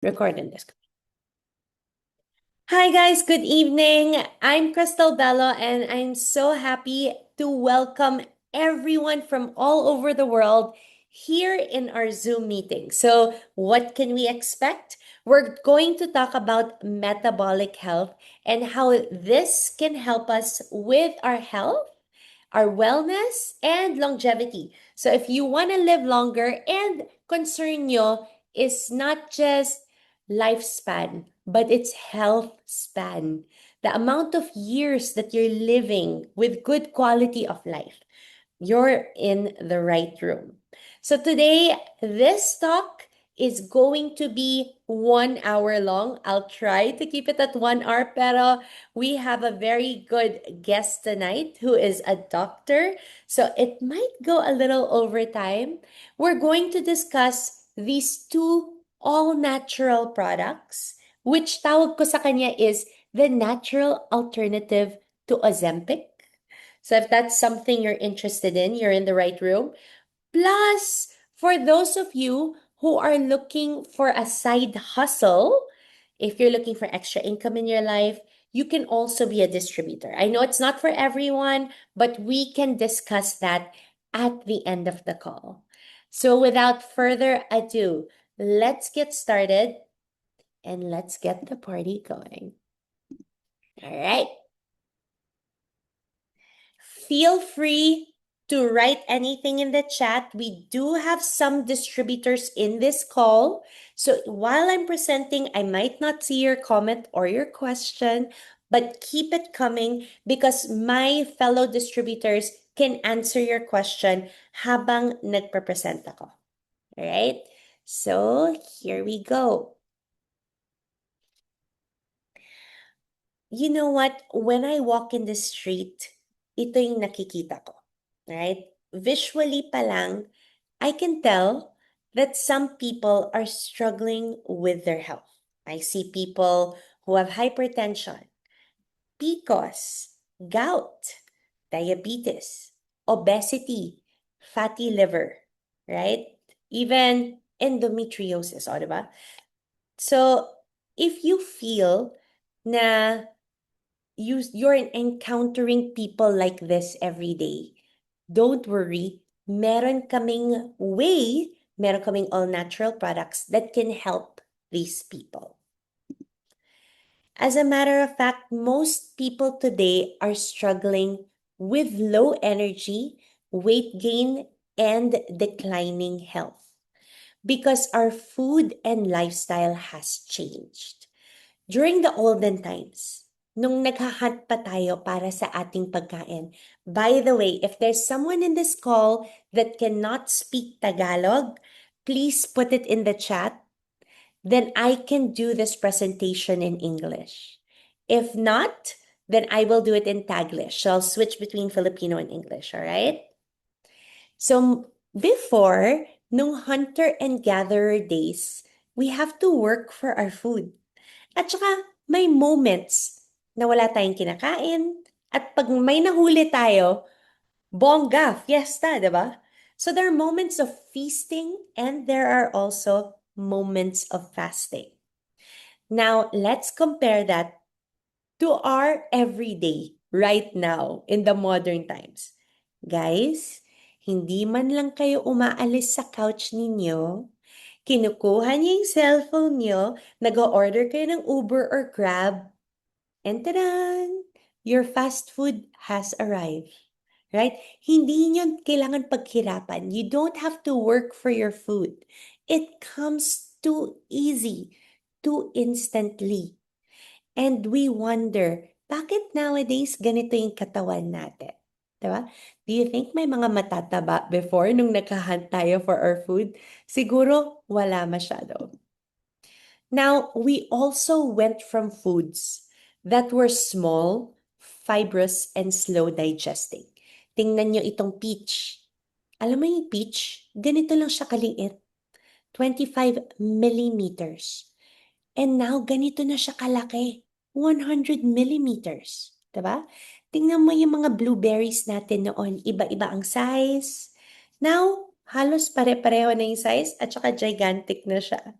Recording this. Hi, guys. Good evening. I'm Crystal Bello, and I'm so happy to welcome everyone from all over the world here in our Zoom meeting. So, what can we expect? We're going to talk about metabolic health and how this can help us with our health, our wellness, and longevity. So if you want to live longer and concern nyo is not just lifespan, but it's health span. The amount of years that you're living with good quality of life, you're in the right room. So today, this talk is going to be 1 hour long. I'll try to keep it at 1 hour, pero we have a very good guest tonight who is a doctor. So it might go a little over time. We're going to discuss these two all-natural products, which tawag ko sa kanya is the natural alternative to Ozempic. So if that's something you're interested in, you're in the right room. Plus, for those of you who are looking for a side hustle, if you're looking for extra income in your life, you can also be a distributor. I know it's not for everyone, but we can discuss that at the end of the call. So without further ado, let's get started and let's get the party going. All right. Feel free to write anything in the chat. We do have some distributors in this call. So while I'm presenting, I might not see your comment or your question, but keep it coming because my fellow distributors can answer your question habang nagpa-present ako. All right? So here we go. You know what? When I walk in the street, ito yung nakikita ko. Right? Visually pa lang, I can tell that some people are struggling with their health. I see people who have hypertension, PCOS, gout, diabetes, obesity, fatty liver, right? Even endometriosis, o, diba? So, if you feel na you're encountering people like this every day, don't worry. Meron kaming all-natural products that can help these people. As a matter of fact, most people today are struggling with low energy, weight gain, and declining health because our food and lifestyle has changed. During the olden times, nung naghahunt pa tayo para sa ating pagkain. By the way, if there's someone in this call that cannot speak Tagalog, please put it in the chat. Then I can do this presentation in English. If not, then I will do it in Taglish. So I'll switch between Filipino and English, all right? So before, nung hunter and gatherer days, we have to work for our food. At saka may moments na wala tayong kinakain at pag may nahuli tayo, bongga, fiesta, di ba? So there are moments of feasting and there are also moments of fasting. Now, let's compare that to our everyday right now in the modern times. Guys, hindi man lang kayo umaalis sa couch ninyo, kinukuha niyo yung cellphone niyo, nag-order kayo ng Uber or Grab, and tadan! Your fast food has arrived. Right? Hindi niyo kailangan paghirapan. You don't have to work for your food. It comes too easy, too instantly. And we wonder, bakit nowadays ganito yung katawan natin? Diba? Do you think may mga matataba before nung naghahunt tayo for our food? Siguro wala masyado. Now, we also went from foods that were small, fibrous, and slow digesting. Tingnan nyo itong peach. Alam mo yung peach? Ganito lang siya kaliit. 25 millimeters. And now, ganito na siya kalaki. 100 millimeters. Diba? Tingnan mo yung mga blueberries natin noon. Iba-iba ang size. Now, halos pare-pareho na yung size at saka gigantic na siya.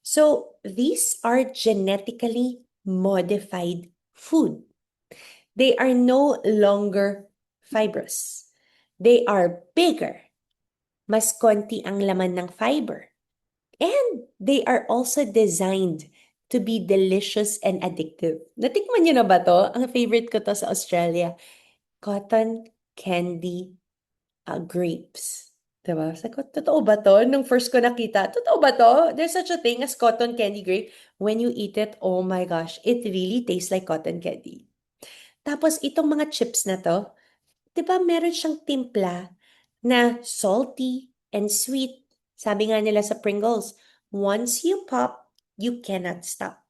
So these are genetically modified food. They are no longer fibrous. They are bigger. Mas konti ang laman ng fiber. And they are also designed to be delicious and addictive. Natikman niyo na ba to? Ang favorite ko to sa Australia. Cotton candy grapes. Diba? Sabi ko, totoo ba to? Nung first ko nakita, totoo ba to? There's such a thing as cotton candy grape. When you eat it, oh my gosh, it really tastes like cotton candy. Tapos itong mga chips na to, diba meron siyang timpla na salty and sweet. Sabi nga nila sa Pringles, once you pop, you cannot stop.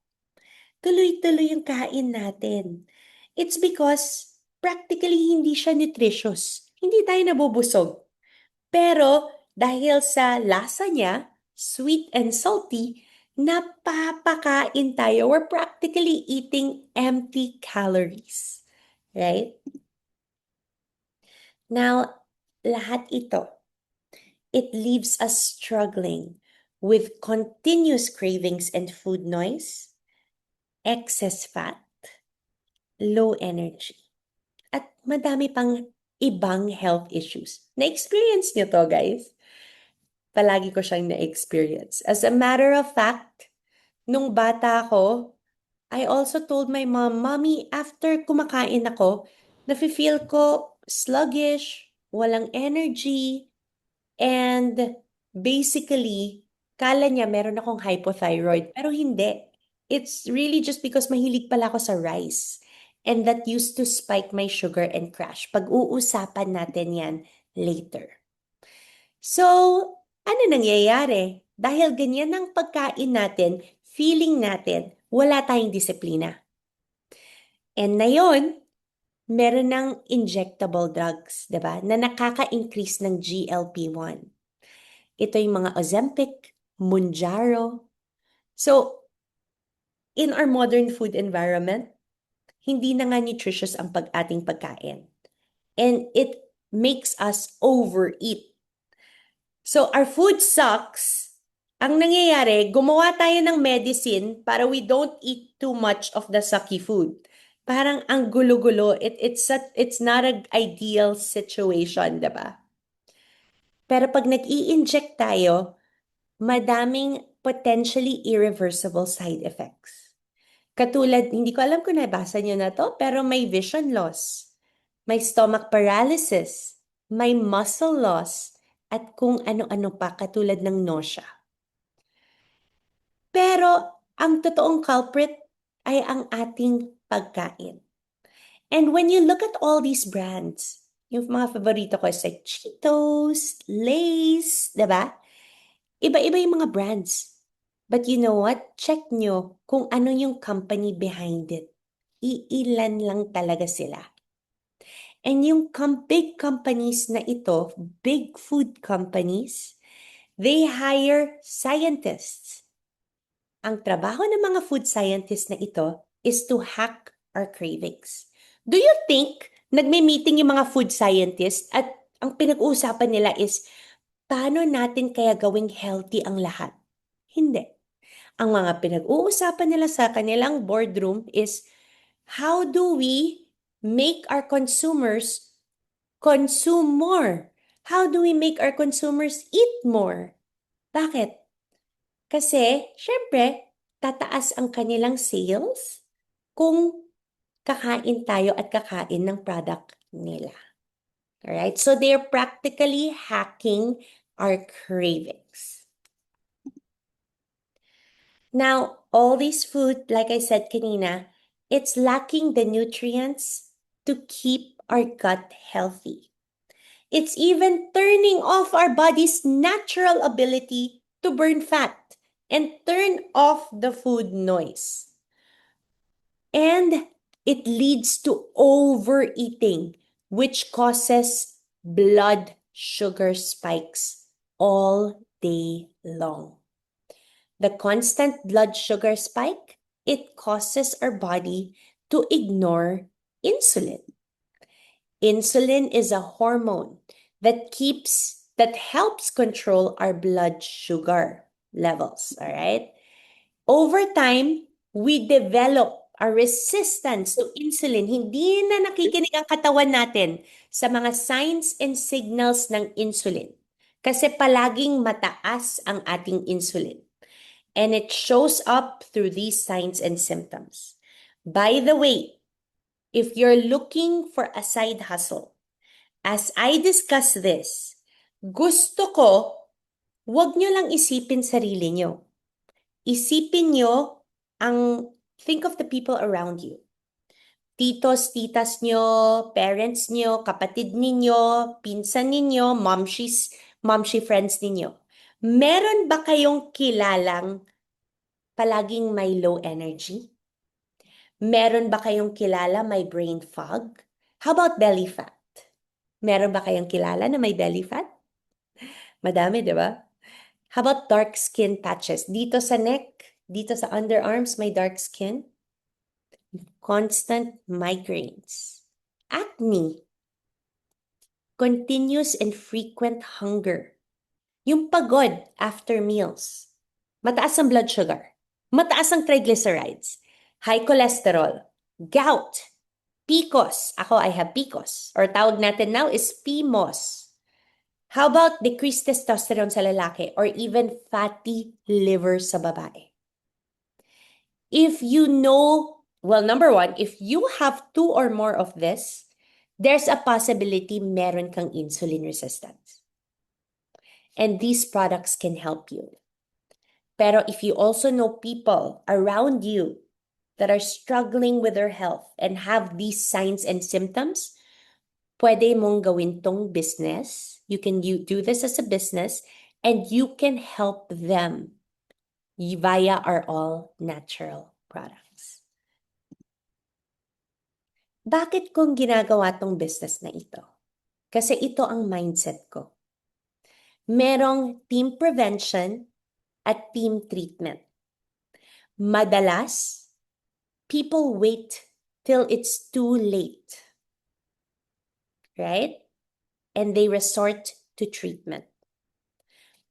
Tuloy-tuloy yung kain natin. It's because practically hindi siya nutritious. Hindi tayo nabubusog. Pero dahil sa lasa niya, sweet and salty, napapakain tayo. We're practically eating empty calories. Right? Now, lahat ito, it leaves us struggling with continuous cravings and food noise, excess fat, low energy, at madami pang ibang health issues. Na-experience nyo to, guys? Palagi ko siyang na-experience. As a matter of fact, nung bata ako, I also told my mom, Mommy, after kumakain ako, nafe-feel ko sluggish, walang energy, and basically, kala niya meron akong hypothyroid, pero hindi. It's really just because mahilig pala ako sa rice. And that used to spike my sugar and crash. Pag-uusapan natin yan later. So, ano nangyayari? Dahil ganyan ang pagkain natin, feeling natin, wala tayong disiplina. And na yun, meron ng injectable drugs, di ba? Na nakaka-increase ng GLP-1. Ito yung mga Ozempic, Mounjaro. So, in our modern food environment, hindi na nga nutritious ang ating pagkain. And it makes us overeat. So, our food sucks. Ang nangyayari, gumawa tayo ng medicine para we don't eat too much of the sucky food. Parang ang gulo-gulo. It's not an ideal situation, diba? Pero pag nag-i-inject tayo, madaming potentially irreversible side effects. Katulad, hindi ko alam kung nabasa niyo na to, pero may vision loss, may stomach paralysis, may muscle loss, at kung ano-ano pa katulad ng nausea. Pero ang totoong culprit ay ang ating pagkain. And when you look at all these brands, yung mga favorito ko is like Cheetos, Lay's, diba? Iba-iba yung mga brands. But you know what? Check nyo kung ano yung company behind it. Iilan lang talaga sila. And yung big companies na ito, big food companies, they hire scientists. Ang trabaho ng mga food scientists na ito is to hack our cravings. Do you think nagme-meeting yung mga food scientists at ang pinag-uusapan nila is paano natin kaya gawing healthy ang lahat? Hindi. Ang mga pinag-uusapan nila sa kanilang boardroom is how do we make our consumers consume more? How do we make our consumers eat more? Bakit? Kasi, syempre, tataas ang kanilang sales kung kakain tayo at kakain ng product nila. Alright? So, they're practically hacking our cravings. Now, all this food, like I said kanina, it's lacking the nutrients to keep our gut healthy. It's even turning off our body's natural ability to burn fat and turn off the food noise. And it leads to overeating, which causes blood sugar spikes all day long. The constant blood sugar spike, it causes our body to ignore insulin. Insulin is a hormone that helps control our blood sugar levels, all right? Over time, we develop a resistance to insulin. Hindi na nakikinig ang katawan natin sa mga signs and signals ng insulin. Kasi palaging mataas ang ating insulin. And it shows up through these signs and symptoms. By the way, if you're looking for a side hustle, as I discuss this, gusto ko, wag nyo lang isipin sarili nyo. Isipin nyo think of the people around you. Titos, titas nyo, parents nyo, kapatid ninyo, pinsan ninyo, momshi friends ninyo. Meron ba kayong kilalang palaging may low energy? Meron ba kayong kilala may brain fog? How about belly fat? Meron ba kayong kilala na may belly fat? Madami, di ba? How about dark skin patches? Dito sa neck, dito sa underarms, may dark skin. Constant migraines. Acne. Continuous and frequent hunger. Yung pagod after meals. Mataas ang blood sugar. Mataas ang triglycerides. High cholesterol. Gout. PCOS. Ako, I have PCOS. Or tawag natin now is PMOS. How about decreased testosterone sa lalaki or even fatty liver sa babae? If you know, well, number one, if you have 2 or more of this, there's a possibility meron kang insulin resistance. And these products can help you. Pero if you also know people around you that are struggling with their health and have these signs and symptoms, pwede mong gawin tong business. You can do this as a business and you can help them via our all-natural products. Bakit kong ginagawa tong business na ito? Kasi ito ang mindset ko. Merong team prevention at team treatment. Madalas, people wait till it's too late. Right? And they resort to treatment.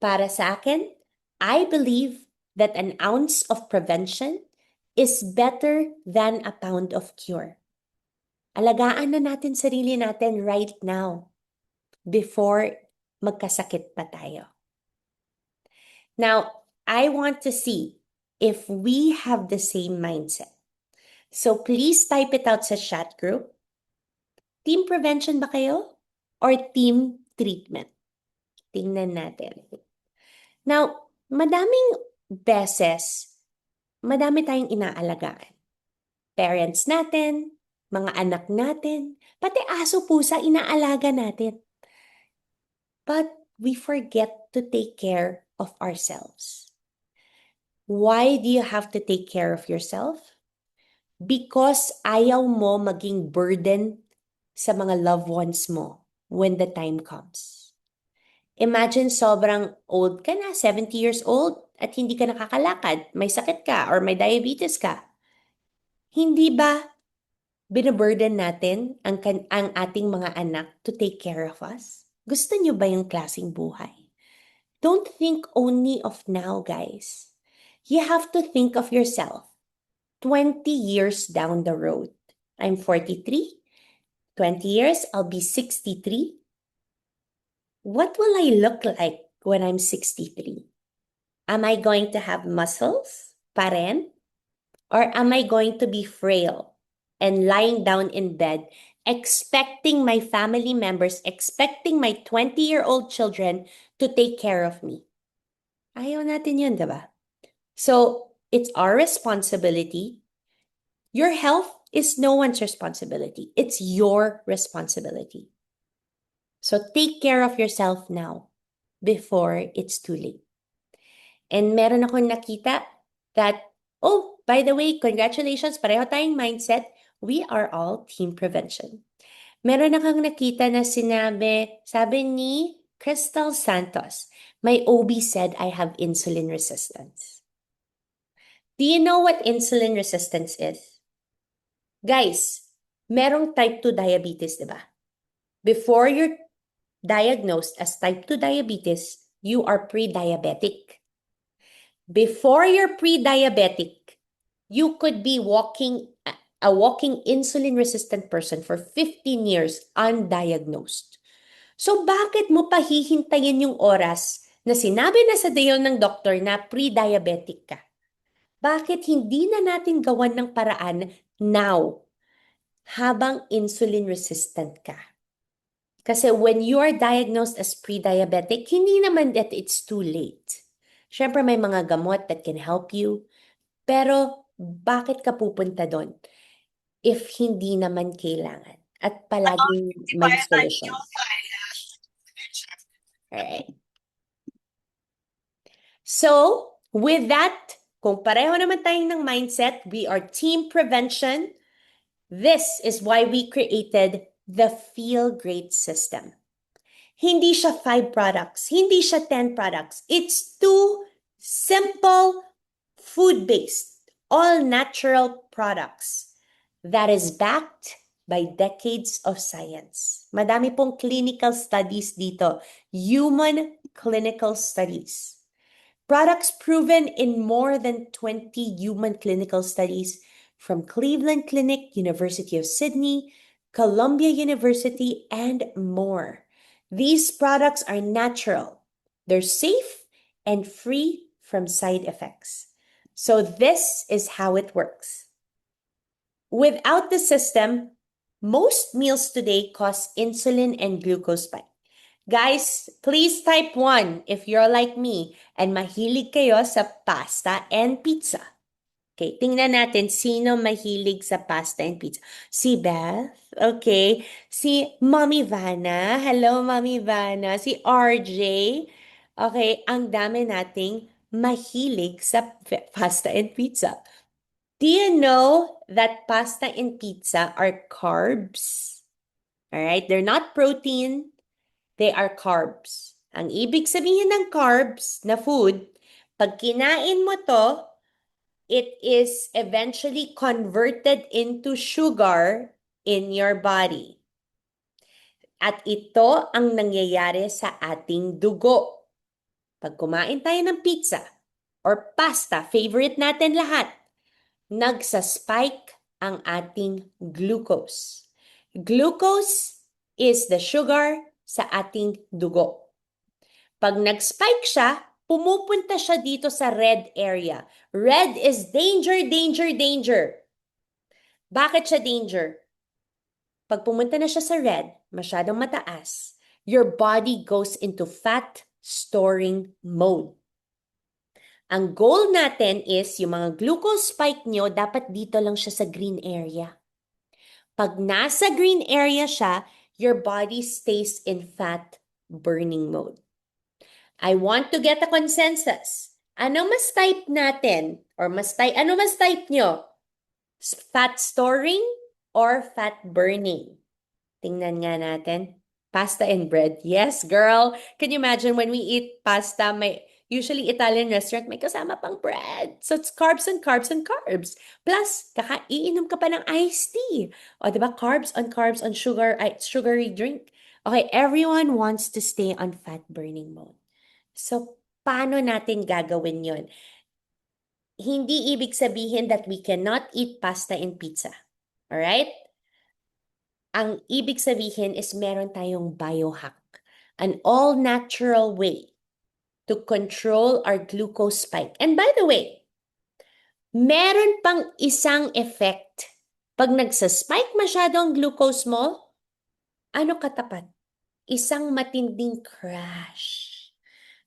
Para sa akin, I believe that an ounce of prevention is better than a pound of cure. Alagaan na natin sarili natin right now before magkasakit pa tayo. Now, I want to see if we have the same mindset. So please type it out sa chat group. Team prevention ba kayo? Or team treatment? Tingnan natin. Now, madaming beses, madami tayong inaalagaan. Parents natin, mga anak natin, pati aso pusa inaalaga natin. But we forget to take care of ourselves. Why do you have to take care of yourself? Because ayaw mo maging burden sa mga loved ones mo when the time comes. Imagine sobrang old ka na, 70 years old, at hindi ka nakakalakad, may sakit ka, or may diabetes ka. Hindi ba binaburden natin ang ating mga anak to take care of us? Gusto nyo ba yung klaseng buhay? Don't think only of now, guys. You have to think of yourself 20 years down the road. I'm 43. 20 years, I'll be 63. What will I look like when I'm 63? Am I going to have muscles pa rin? Or am I going to be frail and lying down in bed, expecting my family members, expecting my 20-year-old children to take care of me? Ayaw natin yun, diba? So, it's our responsibility. Your health is no one's responsibility. It's your responsibility. So, take care of yourself now before it's too late. And meron akong nakita that, oh, by the way, congratulations, pareho tayong mindset. We are all team prevention. Meron akong nakita na sabi ni Crystal Santos, my OB said I have insulin resistance. Do you know what insulin resistance is? Guys, merong type 2 diabetes, diba? Before you're diagnosed as type 2 diabetes, you are pre-diabetic. Before you're pre-diabetic, you could be a walking insulin-resistant person for 15 years undiagnosed. So bakit mo pa hihintayin yung oras na sinabi na sa dayon ng doktor na pre-diabetic ka? Bakit hindi na natin gawan ng paraan now habang insulin resistant ka? Kasi when you are diagnosed as pre-diabetic, hindi naman that it's too late. Siyempre may mga gamot that can help you, pero bakit ka pupunta doon if hindi naman kailangan? At palaging may solusyon. Alright. So, with that, kung pareho naman tayong ng mindset, we are team prevention. This is why we created the Feel Great system. Hindi siya 5 products, hindi siya 10 products. It's 2 simple food-based, all-natural products that is backed by decades of science. Madami pong clinical studies dito, human clinical studies. Products proven in more than 20 human clinical studies from Cleveland Clinic, University of Sydney, Columbia University, and more. These products are natural, they're safe, and free from side effects. So this is how it works. Without the system, most meals today cause insulin and glucose spike. Guys, please type 1 if you're like me and mahilig kayo sa pasta and pizza. Okay, tingnan natin sino mahilig sa pasta and pizza. Si Beth, okay. Si Mommy Vanna, hello Mommy Vanna. Si RJ, okay, ang dami nating mahilig sa pasta and pizza. Do you know that pasta and pizza are carbs? All right, they're not protein. They are carbs. Ang ibig sabihin ng carbs na food, pag kinain mo to, it is eventually converted into sugar in your body. At ito ang nangyayari sa ating dugo. Pag kumain tayo ng pizza or pasta, favorite natin lahat, nagsa-spike ang ating glucose. Glucose is the sugar sa ating dugo. Pag nag-spike siya, pumupunta siya dito sa red area. Red is danger, danger, danger. Bakit siya danger? Pag pumunta na siya sa red, masyadong mataas, your body goes into fat storing mode. Ang goal natin is yung mga glucose spike nyo, dapat dito lang siya sa green area. Pag nasa green area siya, your body stays in fat burning mode. I want to get a consensus. Ano mas type natin? Or ano mas type nyo? Fat storing or fat burning? Tingnan nga natin. Pasta and bread. Yes, girl. Can you imagine when we eat pasta, usually Italian restaurant, may kasama pang bread. So it's carbs and carbs and carbs. Plus, iinom ka pa ng iced tea. O, diba? Carbs on sugar, sugary drink. Okay, everyone wants to stay on fat burning mode. So, paano natin gagawin yon? Hindi ibig sabihin that we cannot eat pasta and pizza. Alright? Ang ibig sabihin is meron tayong biohack. An all-natural way to control our glucose spike. And by the way, meron pang isang effect. Pag nagsa-spike masyado ang glucose mo, ano katapat? Isang matinding crash.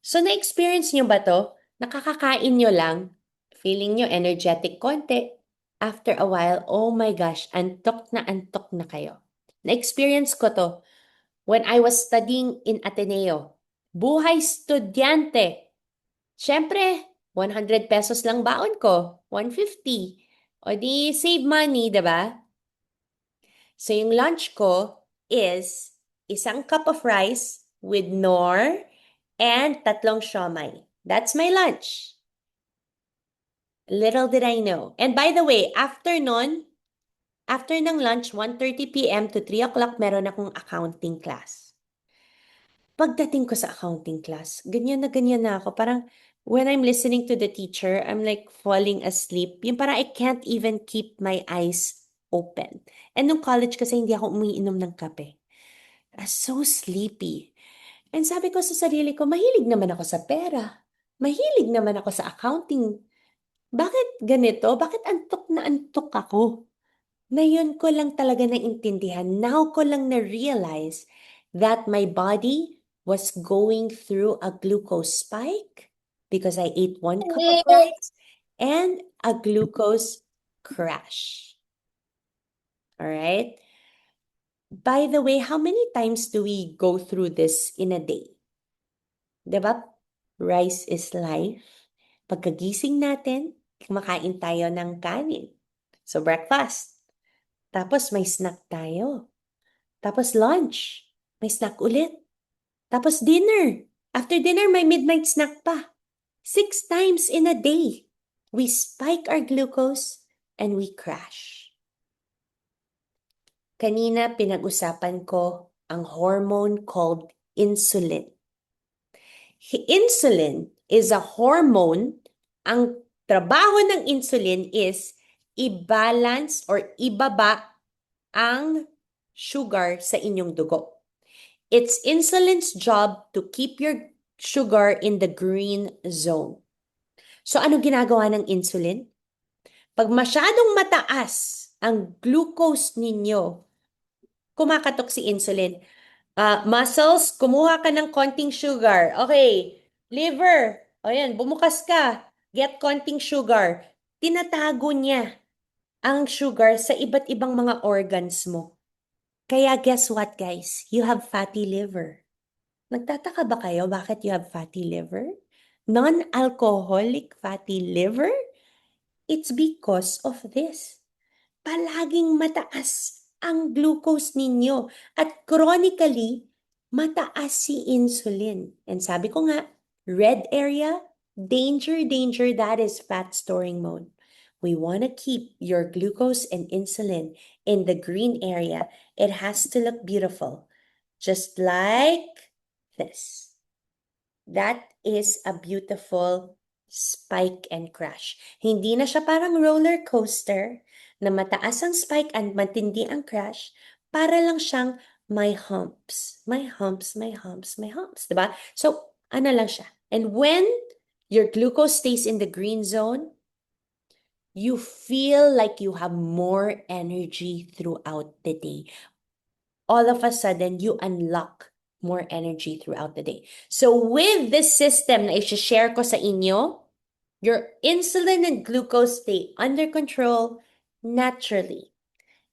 So, na-experience nyo ba to? Nakakakain nyo lang, feeling nyo energetic konti. After a while, oh my gosh, antok na kayo. Na-experience ko to when I was studying in Ateneo. Buhay estudyante. Siyempre, 100 pesos lang baon ko, 150. O di save money, diba? So, yung lunch ko is isang cup of rice with nor and 3 siomai. That's my lunch. Little did I know. And by the way, after ng lunch, 1:30 p.m. to 3 o'clock, meron akong accounting class. Pagdating ko sa accounting class, ganyan na ako. Parang when I'm listening to the teacher, I'm like falling asleep. Yung parang I can't even keep my eyes open. And nung college kasi hindi ako umiinom ng kape. I was so sleepy. And sabi ko sa sarili ko, mahilig naman ako sa pera. Mahilig naman ako sa accounting. Bakit ganito? Bakit antok na antok ako? Ngayon ko lang talaga naintindihan. Now ko lang na-realize that my body was going through a glucose spike because I ate 1 cup of rice and a glucose crash. All right? By the way, how many times do we go through this in a day? Diba? Rice is life. Pagkagising natin, kumakain tayo ng kanin. So breakfast. Tapos may snack tayo. Tapos lunch. May snack ulit. Tapos dinner. After dinner, may midnight snack pa. 6 times in a day. We spike our glucose and we crash. Kanina pinag-usapan ko ang hormone called insulin. Insulin is a hormone. Ang trabaho ng insulin is i-balance or ibaba ang sugar sa inyong dugo. It's insulin's job to keep your sugar in the green zone. So ano ginagawa ng insulin? Pag masyadong mataas ang glucose ninyo, kumakatok si insulin. Muscles, kumuha ka ng konting sugar. Okay, liver, o yan, bumukas ka. Get konting sugar. Tinatago niya ang sugar sa iba't ibang mga organs mo. Kaya guess what, guys? You have fatty liver. Nagtataka ba kayo bakit you have fatty liver? Non-alcoholic fatty liver? It's because of this. Palaging mataas ang glucose ninyo at chronically mataas si insulin. And sabi ko nga, red area, danger, danger, that is fat storing mode. We want to keep your glucose and insulin in the green area. It has to look beautiful, just like this. That is a beautiful spike and crash. Hindi na siya parang roller coaster na mataas ang spike and matindi ang crash. Para lang siyang may humps. May humps, may humps, may humps. Diba? So, ano lang siya. And when your glucose stays in the green zone, you feel like you have more energy throughout the day. All of a sudden, you unlock more energy throughout the day. So with this system na i-share ko sa inyo, your insulin and glucose stay under control naturally.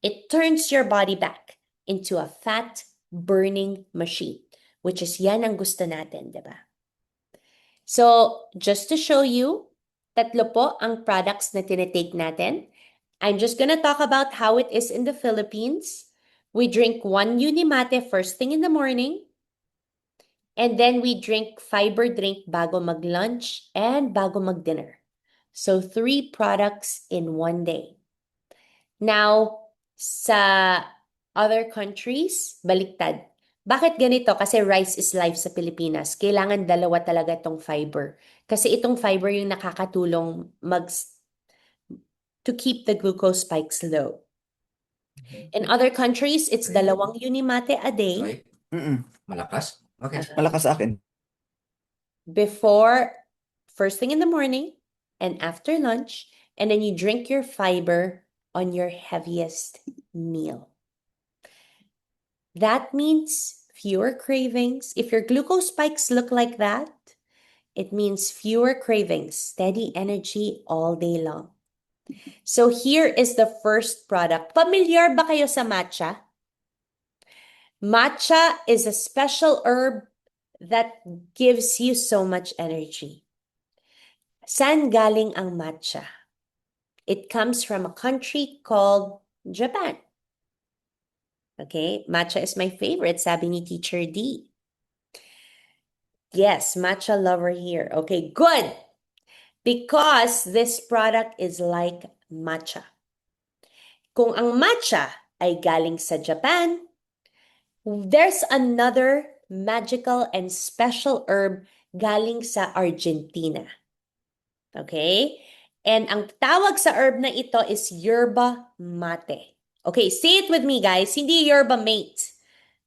It turns your body back into a fat burning machine, which is yan ang gusto natin, di ba? So just to show you, tatlo po ang products na tinitake natin. I'm just gonna talk about how it is in the Philippines. We drink 1 Unimate first thing in the morning. And then we drink fiber drink bago mag-lunch and bago mag-dinner. So 3 products in 1 day. Now, sa other countries, baliktad. Bakit ganito? Kasi rice is life sa Pilipinas. Kailangan dalawa talaga itong fiber. Kasi itong fiber yung nakakatulong to keep the glucose spikes low. In other countries, it's dalawang Unimate a day. Malakas? Okay. Malakas sa akin. Before first thing in the morning and after lunch, and then you drink your fiber on your heaviest meal. That means fewer cravings. If your glucose spikes look like that, it means fewer cravings, steady energy all day long. So here is the first product. Familiar ba kayo sa matcha? Matcha is a special herb that gives you so much energy. Saan galing ang matcha? It comes from a country called Japan. Okay, matcha is my favorite, sabi ni Teacher D. Yes, matcha lover here. Okay, good. Because this product is like matcha. Kung ang matcha ay galing sa Japan, there's another magical and special herb galing sa Argentina. Okay? And ang tawag sa herb na ito is yerba mate. Okay, say it with me, guys. Hindi yerba mate.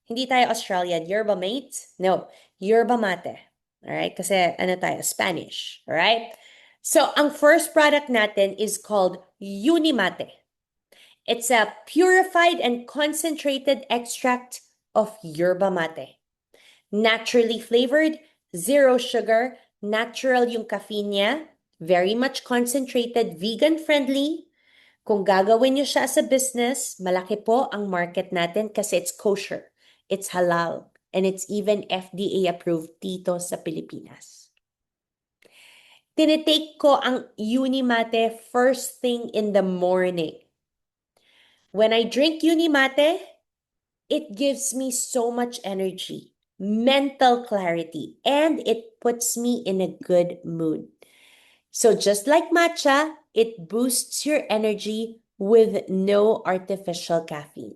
Hindi tayo Australian. Yerba mate? No. Yerba mate. Alright? Kasi ano tayo? Spanish. Alright? So, ang first product natin is called Unimate. It's a purified and concentrated extract of yerba mate. Naturally flavored, zero sugar, natural yung caffeine niya, very much concentrated, vegan-friendly. Kung gagawin niyo siya as a business, malaki po ang market natin kasi it's kosher, it's halal, and it's even FDA approved dito sa Pilipinas. Tinitake ko ang Unimate first thing in the morning. When I drink Unimate, it gives me so much energy, mental clarity, and it puts me in a good mood. So just like matcha, it boosts your energy with no artificial caffeine.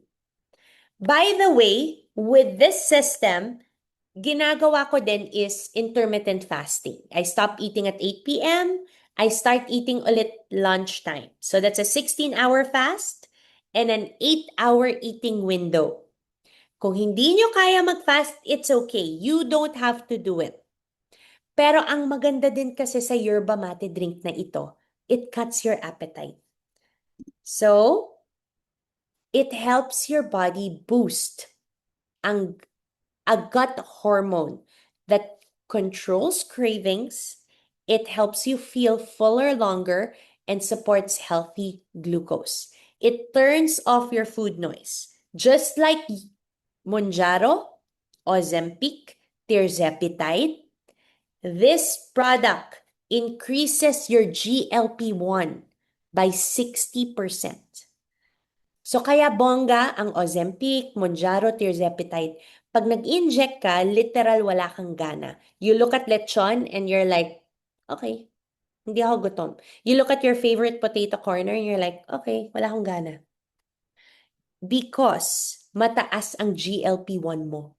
By the way, with this system, ginagawa ko din is intermittent fasting. I stop eating at 8 p.m. I start eating ulit lunchtime. So that's a 16-hour fast and an 8-hour eating window. Kung hindi nyo kaya mag-fast, it's okay. You don't have to do it. Pero ang maganda din kasi sa yerba mate drink na ito, it cuts your appetite. So, it helps your body boost a gut hormone that controls cravings. It helps you feel fuller longer and supports healthy glucose. It turns off your food noise. Just like Mounjaro, Ozempic, Tirzepatide, this product increases your GLP-1 by 60%. So kaya bongga ang Ozempic, Mounjaro, Tirzepatide. Pag nag-inject ka, literal wala kang gana. You look at lechon and you're like, okay, hindi ako gutom. You look at your favorite potato corner and you're like, okay, wala akong gana. Because mataas ang GLP-1 mo.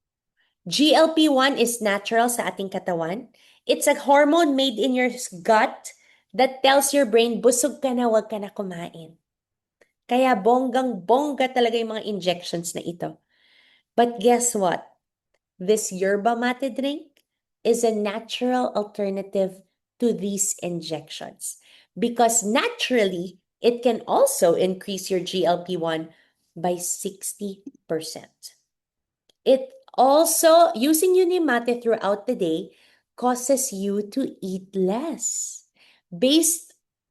GLP-1 is natural sa ating katawan. It's a hormone made in your gut that tells your brain, busog ka na, wag ka na kumain. Kaya bonggang-bongga talaga yung mga injections na ito. But guess what? This yerba mate drink is a natural alternative to these injections. Because naturally, it can also increase your GLP-1 by 60%. It also, using Unimate throughout the day causes you to eat less.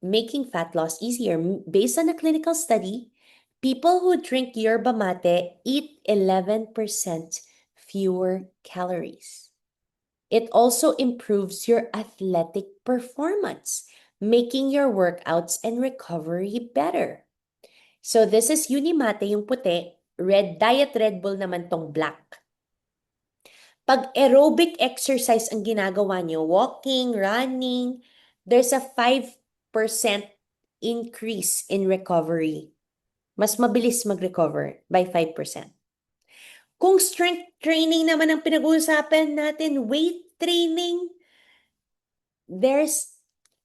Making fat loss easier. Based on a clinical study, people who drink yerba mate eat 11% fewer calories. It also improves your athletic performance, making your workouts and recovery better. So this is Unimate, yung puti. Diet Red Bull naman tong black. Pag aerobic exercise ang ginagawa nyo, walking, running, there's a 5% increase in recovery. Mas mabilis mag-recover by 5%. Kung strength training naman ang pinag-uusapan natin, weight training, there's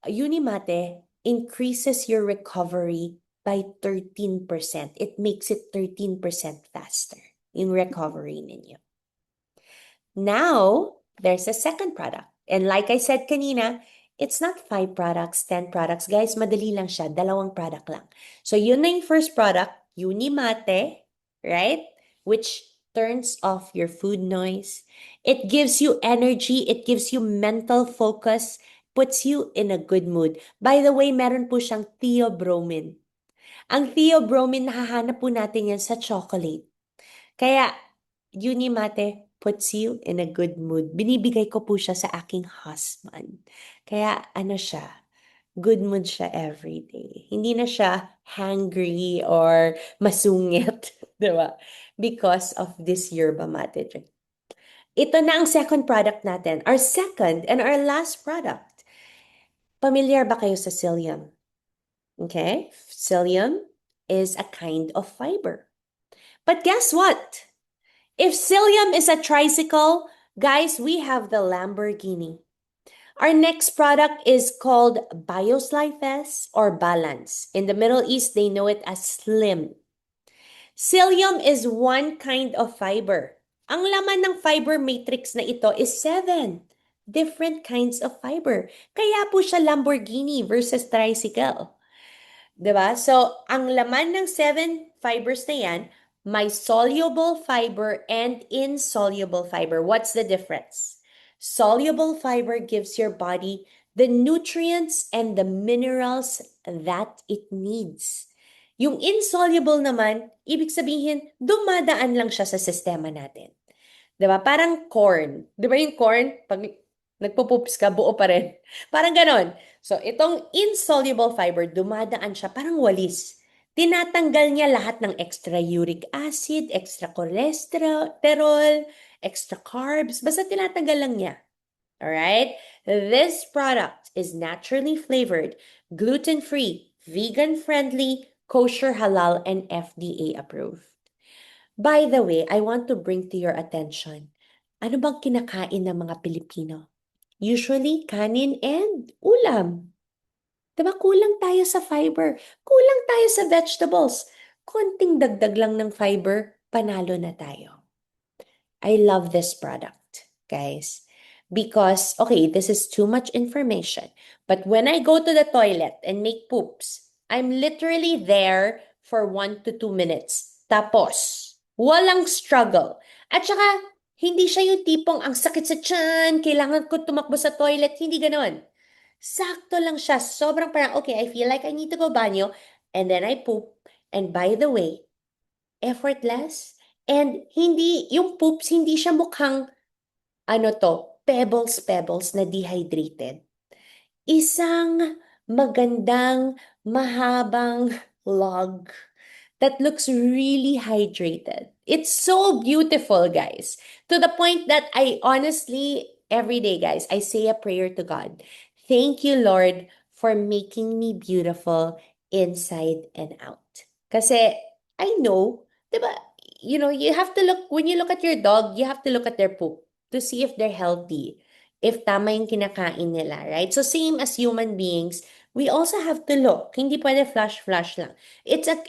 Unimate increases your recovery by 13%. It makes it 13% faster yung recovery ninyo. Now, there's a second product. And like I said kanina, it's not 5 products, 10 products. Guys, madali lang siya. 2 product lang. So, yun na yung first product, Unimate, right? Which turns off your food noise. It gives you energy. It gives you mental focus. Puts you in a good mood. By the way, meron po siyang theobromine. Ang theobromine, nahahanap po natin yan sa chocolate. Kaya, Unimate puts you in a good mood. Binibigay ko po siya sa aking husband. Kaya ano siya, good mood siya every day. Hindi na siya hangry or masungit, di ba? Because of this yerba mate drink. Ito na ang second product natin. Our second and our last product. Familiar ba kayo sa psyllium? Okay? Psyllium is a kind of fiber. But guess what? If psyllium is a tricycle, guys, we have the Lamborghini. Our next product is called Bioslife or Balance. In the Middle East, they know it as Slim. Psyllium is one kind of fiber. Ang laman ng fiber matrix na ito is 7 different kinds of fiber. Kaya po siya Lamborghini versus tricycle. 'Di ba? So, ang laman ng 7 fibers na yan, may soluble fiber and insoluble fiber. What's the difference? Soluble fiber gives your body the nutrients and the minerals that it needs. Yung insoluble naman, ibig sabihin, dumadaan lang siya sa sistema natin. 'Di ba? Parang corn. 'Di ba yung corn? Pag nagpo-poops ka, buo pa rin. Parang ganon. So, itong insoluble fiber, dumadaan siya parang walis. Tinatanggal niya lahat ng extra uric acid, extra cholesterol, extra carbs. Basta tinatanggal lang niya. Alright? This product is naturally flavored, gluten-free, vegan-friendly, kosher halal, and FDA approved. By the way, I want to bring to your attention, ano bang kinakain ng mga Pilipino? Usually, kanin and ulam. Diba? Kulang tayo sa fiber. Kulang tayo sa vegetables. Konting dagdag lang ng fiber, panalo na tayo. I love this product, guys. Because, okay, this is too much information. But when I go to the toilet and make poops, I'm literally there for 1 to 2 minutes. Tapos, walang struggle. At saka, hindi siya yung tipong ang sakit sa tiyan, kailangan ko tumakbo sa toilet. Hindi ganon. Sakto lang siya. Sobrang parang, okay, I feel like I need to go banyo. And then I poop. And by the way, effortless. And hindi, yung poops, hindi siya mukhang, ano to, pebbles na dehydrated. Isang magandang, mahabang log that looks really hydrated. It's so beautiful, guys. To the point that I honestly, every day, guys, I say a prayer to God. Thank you, Lord, for making me beautiful inside and out. Kasi I know, diba, you have to look, when you look at your dog, you have to look at their poop to see if they're healthy, if tama yung kinakain nila, right? So same as human beings, we also have to look. Hindi pwede flash lang.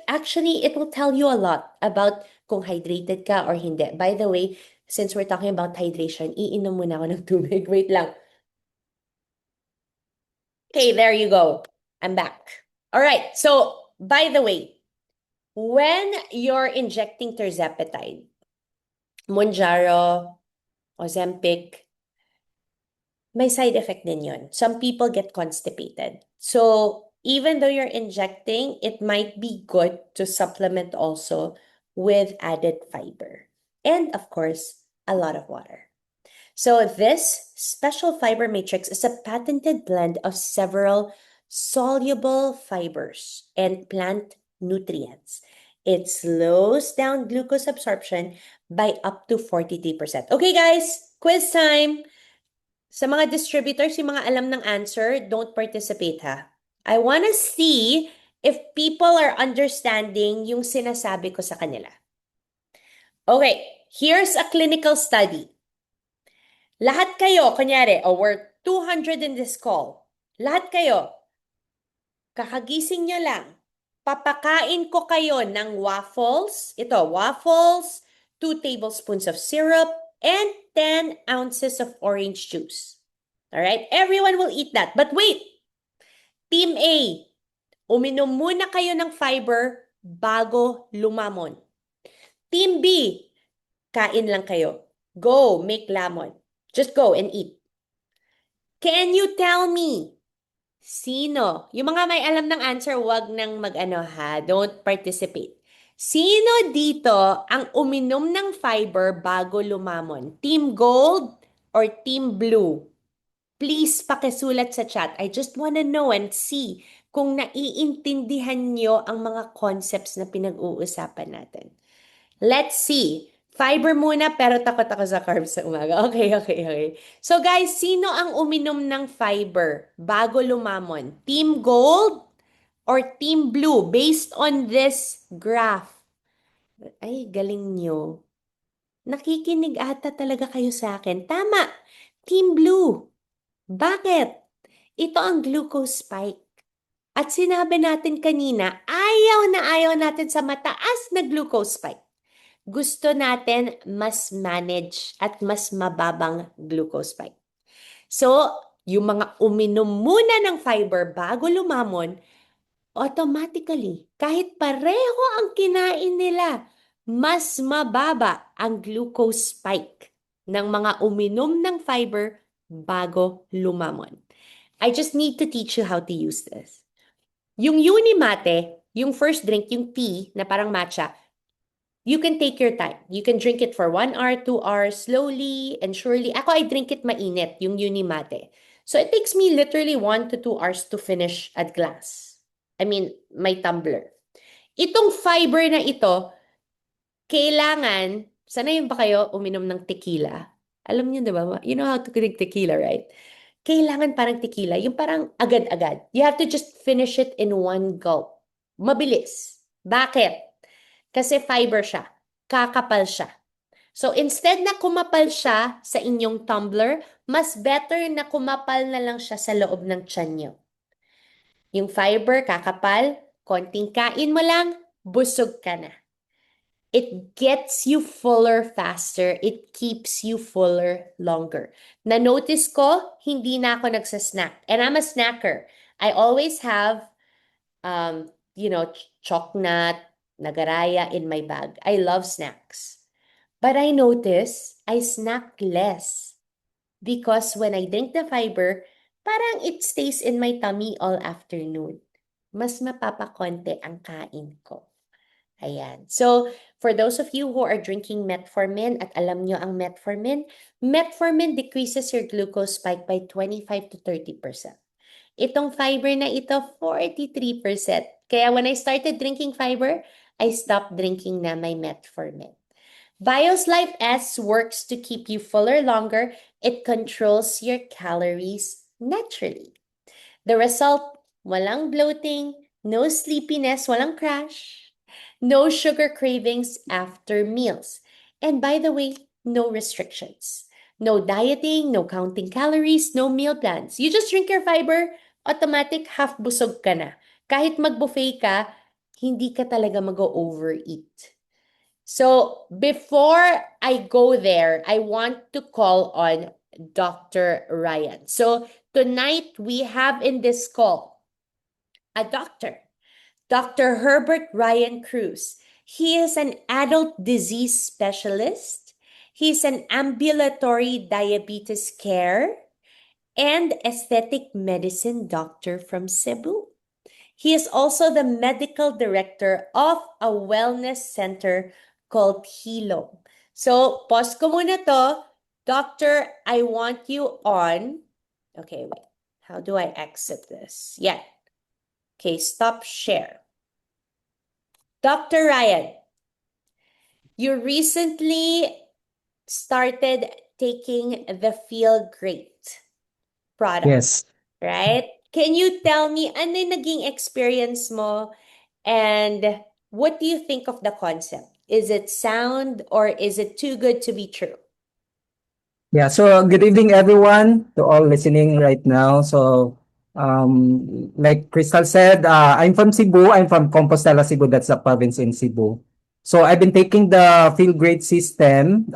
Actually, it will tell you a lot about kung hydrated ka or hindi. By the way, since we're talking about hydration, iinom muna ako ng tubig. Wait lang. Okay, there you go. I'm back. All right. So, by the way, when you're injecting tirzepatide, Mounjaro, Ozempic, may side effect din yun. Some people get constipated. So, even though you're injecting, it might be good to supplement also with added fiber. And of course, a lot of water. So this special fiber matrix is a patented blend of several soluble fibers and plant nutrients. It slows down glucose absorption by up to 43%. Okay, guys, quiz time. Sa mga distributors, yung mga alam ng answer, don't participate ha. I wanna see if people are understanding yung sinasabi ko sa kanila. Okay, here's a clinical study. Lahat kayo, kunyari, we're 200 in this call. Lahat kayo, kakagising nyo lang. Papakain ko kayo ng waffles. Ito, waffles, 2 tablespoons of syrup, and 10 ounces of orange juice. Alright? Everyone will eat that. But wait! Team A, uminom muna kayo ng fiber bago lumamon. Team B, kain lang kayo. Go, make lamon. Just go and eat. Can you tell me, sino? Yung mga may alam ng answer, wag nang mag-ano ha. Don't participate. Sino dito ang uminom ng fiber bago lumamon? Team Gold or Team Blue? Please pakisulat sa chat. I just wanna know and see kung naiintindihan nyo ang mga concepts na pinag-uusapan natin. Let's see. Fiber muna pero takot ako sa carbs sa umaga. Okay. So guys, sino ang uminom ng fiber bago lumamon? Team Gold or Team Blue based on this graph? Ay, galing nyo. Nakikinig ata talaga kayo sa akin. Tama! Team Blue. Bakit? Ito ang glucose spike. At sinabi natin kanina, ayaw natin sa mataas na glucose spike. Gusto natin mas manage at mas mababang glucose spike. So, yung mga uminom muna ng fiber bago lumamon, automatically, kahit pareho ang kinain nila, mas mababa ang glucose spike ng mga uminom ng fiber bago lumamon. I just need to teach you how to use this. Yung Unimate, yung first drink, yung tea na parang matcha, you can take your time. You can drink it for 1 hour, 2 hours, slowly and surely. Ako, I drink it mainit, yung Unimate. So it takes me literally 1 to 2 hours to finish a glass. I mean, my tumbler. Itong fiber na ito, kailangan, sanay ba kayo uminom ng tequila? Alam niyo, di ba? You know how to drink tequila, right? Kailangan parang tequila, yung parang agad-agad. You have to just finish it in one gulp. Mabilis. Bakit? Kasi fiber siya. Kakapal siya. So instead na kumapal siya sa inyong tumbler, mas better na kumapal na lang siya sa loob ng tiyan nyo. Yung fiber, kakapal, konting kain mo lang, busog ka na. It gets you fuller faster. It keeps you fuller longer. Na-notice ko, hindi na ako nagsasnack. And I'm a snacker. I always have, choknut, nagaraya in my bag. I love snacks. But I notice I snack less because when I drink the fiber, parang it stays in my tummy all afternoon. Mas mapapakonte ang kain ko. Ayan. So, for those of you who are drinking metformin at alam nyo ang metformin, metformin decreases your glucose spike by 25 to 30%. Itong fiber na ito, 43%. Kaya when I started drinking fiber, I stopped drinking na my metformin. Bios Life S works to keep you fuller longer. It controls your calories naturally. The result, walang bloating, no sleepiness, walang crash, no sugar cravings after meals. And by the way, no restrictions. No dieting, no counting calories, no meal plans. You just drink your fiber, automatic half busog ka na. Kahit mag-buffet ka, hindi ka talaga mag-overeat. So before I go there, I want to call on Dr. Ryan. So tonight we have in this call a doctor, Dr. Herbert Ryan Cruz. He is an adult disease specialist. He's an ambulatory diabetes care and aesthetic medicine doctor from Cebu. He is also the medical director of a wellness center called Hilo. So, pause ko muna to. Doctor, I want you on. Okay, wait. How do I exit this? Yeah. Okay, stop share. Dr. Ryan, you recently started taking the Feel Great product. Yes. Right? Can you tell me ano yung naging experience mo and what do you think of the concept? Is it sound or is it too good to be true? Yeah. So good evening, everyone, to all listening right now. So, like Crystal said, I'm from Cebu. I'm from Compostela, Cebu. That's a province in Cebu. So I've been taking the Feel Great system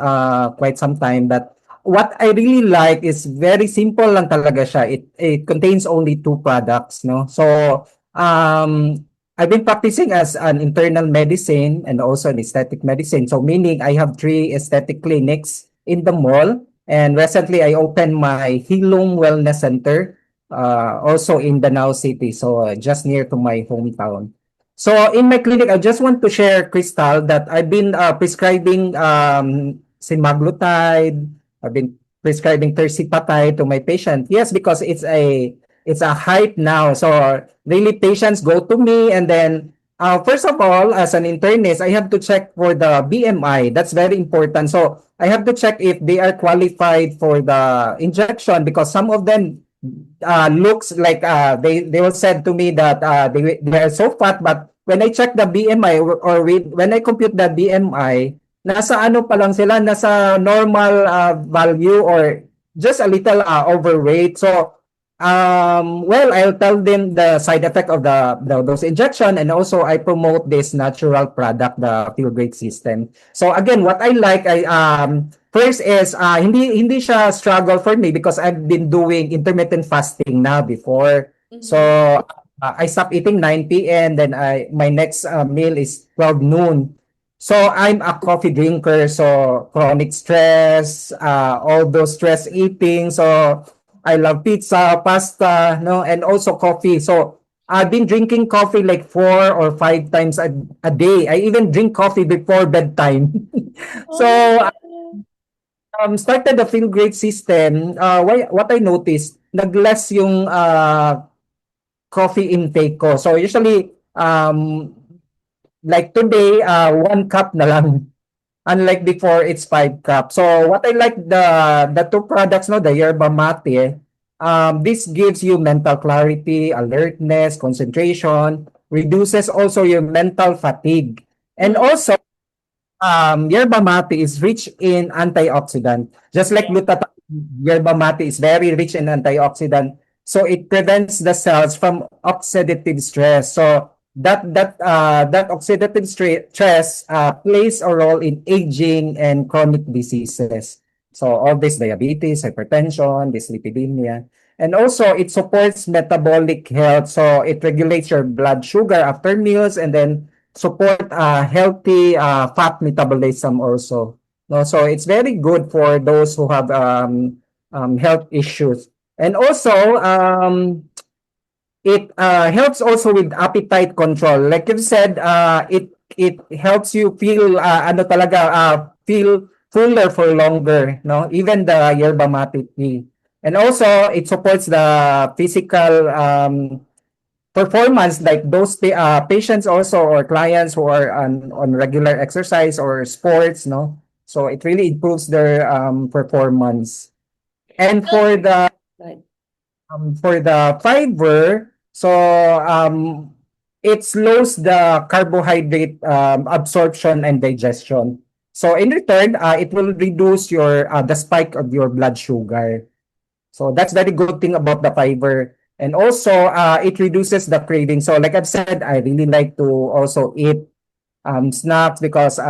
quite some time. But what I really like is very simple lang talaga siya. It contains only two products, no? So I've been practicing as an internal medicine and also an aesthetic medicine. So meaning I have 3 aesthetic clinics in the mall. And recently, I opened my Hilong Wellness Center, also in Danao City, so just near to my hometown. So in my clinic, I just want to share, Crystal, that I've been prescribing semaglutide. I've been prescribing Tirzepatide to my patient. Yes, because it's a hype now. So really, patients go to me, and then first of all, as an internist, I have to check for the BMI. That's very important. So I have to check if they are qualified for the injection because some of them looks like they will said to me that they are so fat, but when I check the BMI or when I compute the BMI, nasa ano pa lang sila, nasa normal value or just a little overweight. So, well, I'll tell them the side effect of those injection, and also I promote this natural product, the Feel Great system. So again, what I like, first is hindi siya struggle for me because I've been doing intermittent fasting now before. So I stopped eating 9 p.m. Then my next meal is 12 noon. So I'm a coffee drinker, so chronic stress, all those stress eating. So I love pizza, pasta, no, and also coffee. So I've been drinking coffee like 4 or 5 times a day. I even drink coffee before bedtime. So started the Feel Great system. What I noticed, nag-less yung coffee intake ko. So usually, like today, 1 cup na lang. Unlike before, it's 5 cups. So what I like the two products, no, the yerba mate, this gives you mental clarity, alertness, concentration, reduces also your mental fatigue. And also, yerba mate is rich in antioxidant. Just like glutathione, yerba mate is very rich in antioxidant. So it prevents the cells from oxidative stress. So that oxidative stress plays a role in aging and chronic diseases. So all this diabetes, hypertension, dyslipidemia. And also it supports metabolic health. So it regulates your blood sugar after meals and then support healthy fat metabolism also. No, so it's very good for those who have health issues. And also, it helps also with appetite control. Like you said, it helps you feel feel fuller for longer, no? Even the yerba mate tea. And also it supports the physical performance, like those patients also or clients who are on regular exercise or sports, no? So it really improves their performance. And Right. for the fiber, so it slows the carbohydrate absorption and digestion. So in return, it will reduce your the spike of your blood sugar. So that's very good thing about the fiber. And also, it reduces the craving. So like I've said, I really like to also eat snacks because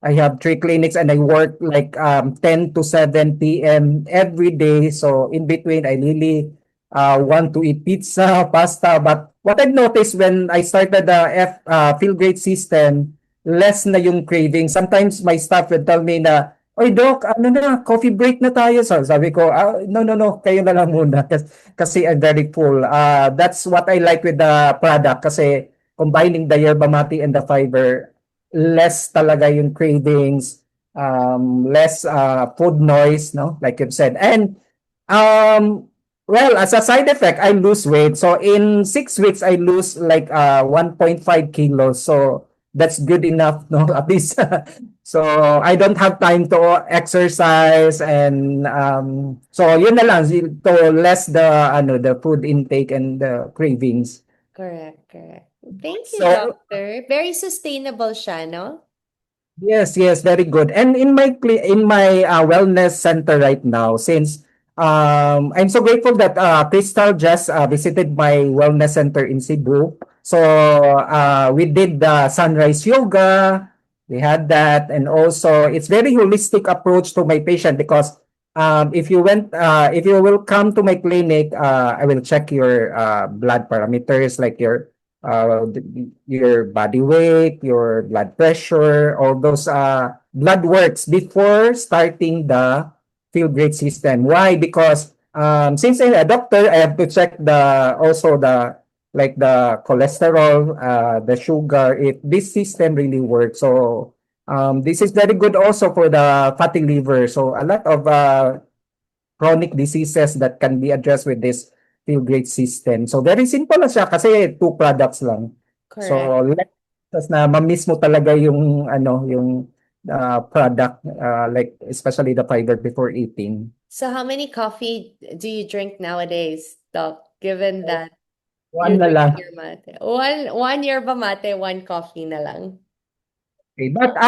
I have 3 clinics and I work like 10 to 7 p.m. every day. So in between, I really want to eat pizza, pasta. But what I've noticed when I started the Feel Great system, less na yung craving. Sometimes my staff would tell me na, "Oy, Doc, ano na, coffee break na tayo." So sabi ko, no, no, no, kayo na lang muna kasi I'm very full. That's what I like with the product kasi combining the yerba mate and the fiber, less talaga yung cravings, less food noise, no? Like you've said. And well, as a side effect, I lose weight. So in 6 weeks, I lose like 1.5 kilos. So that's good enough, no? At least. So I don't have time to exercise and so yun na lang to less the food intake and the cravings. Correct, correct. Thank you, So doctor. Very sustainable siya, no? yes, yes, very good. And in my wellness center right now, since I'm so grateful that Crystal just visited my wellness center in Cebu. So we did the sunrise yoga. We had that, and also it's very holistic approach to my patient because if you will come to my clinic, I will check your blood parameters like your body weight, your blood pressure, all those blood works before starting the Feel Great system. Why? Because since I'm a doctor, I have to check the cholesterol, the sugar, if this system really works. So this is very good also for the fatty liver. So a lot of chronic diseases that can be addressed with this Feel Great system. So very simple lang siya kasi 2 products lang. So Correct. tas na ma-miss mo talaga yung yung product like especially the fiber before eating. So how many coffee do you drink nowadays, Doc? Given that One you're na lang. drinking your mate. One yerba mate, one coffee na lang. Okay. But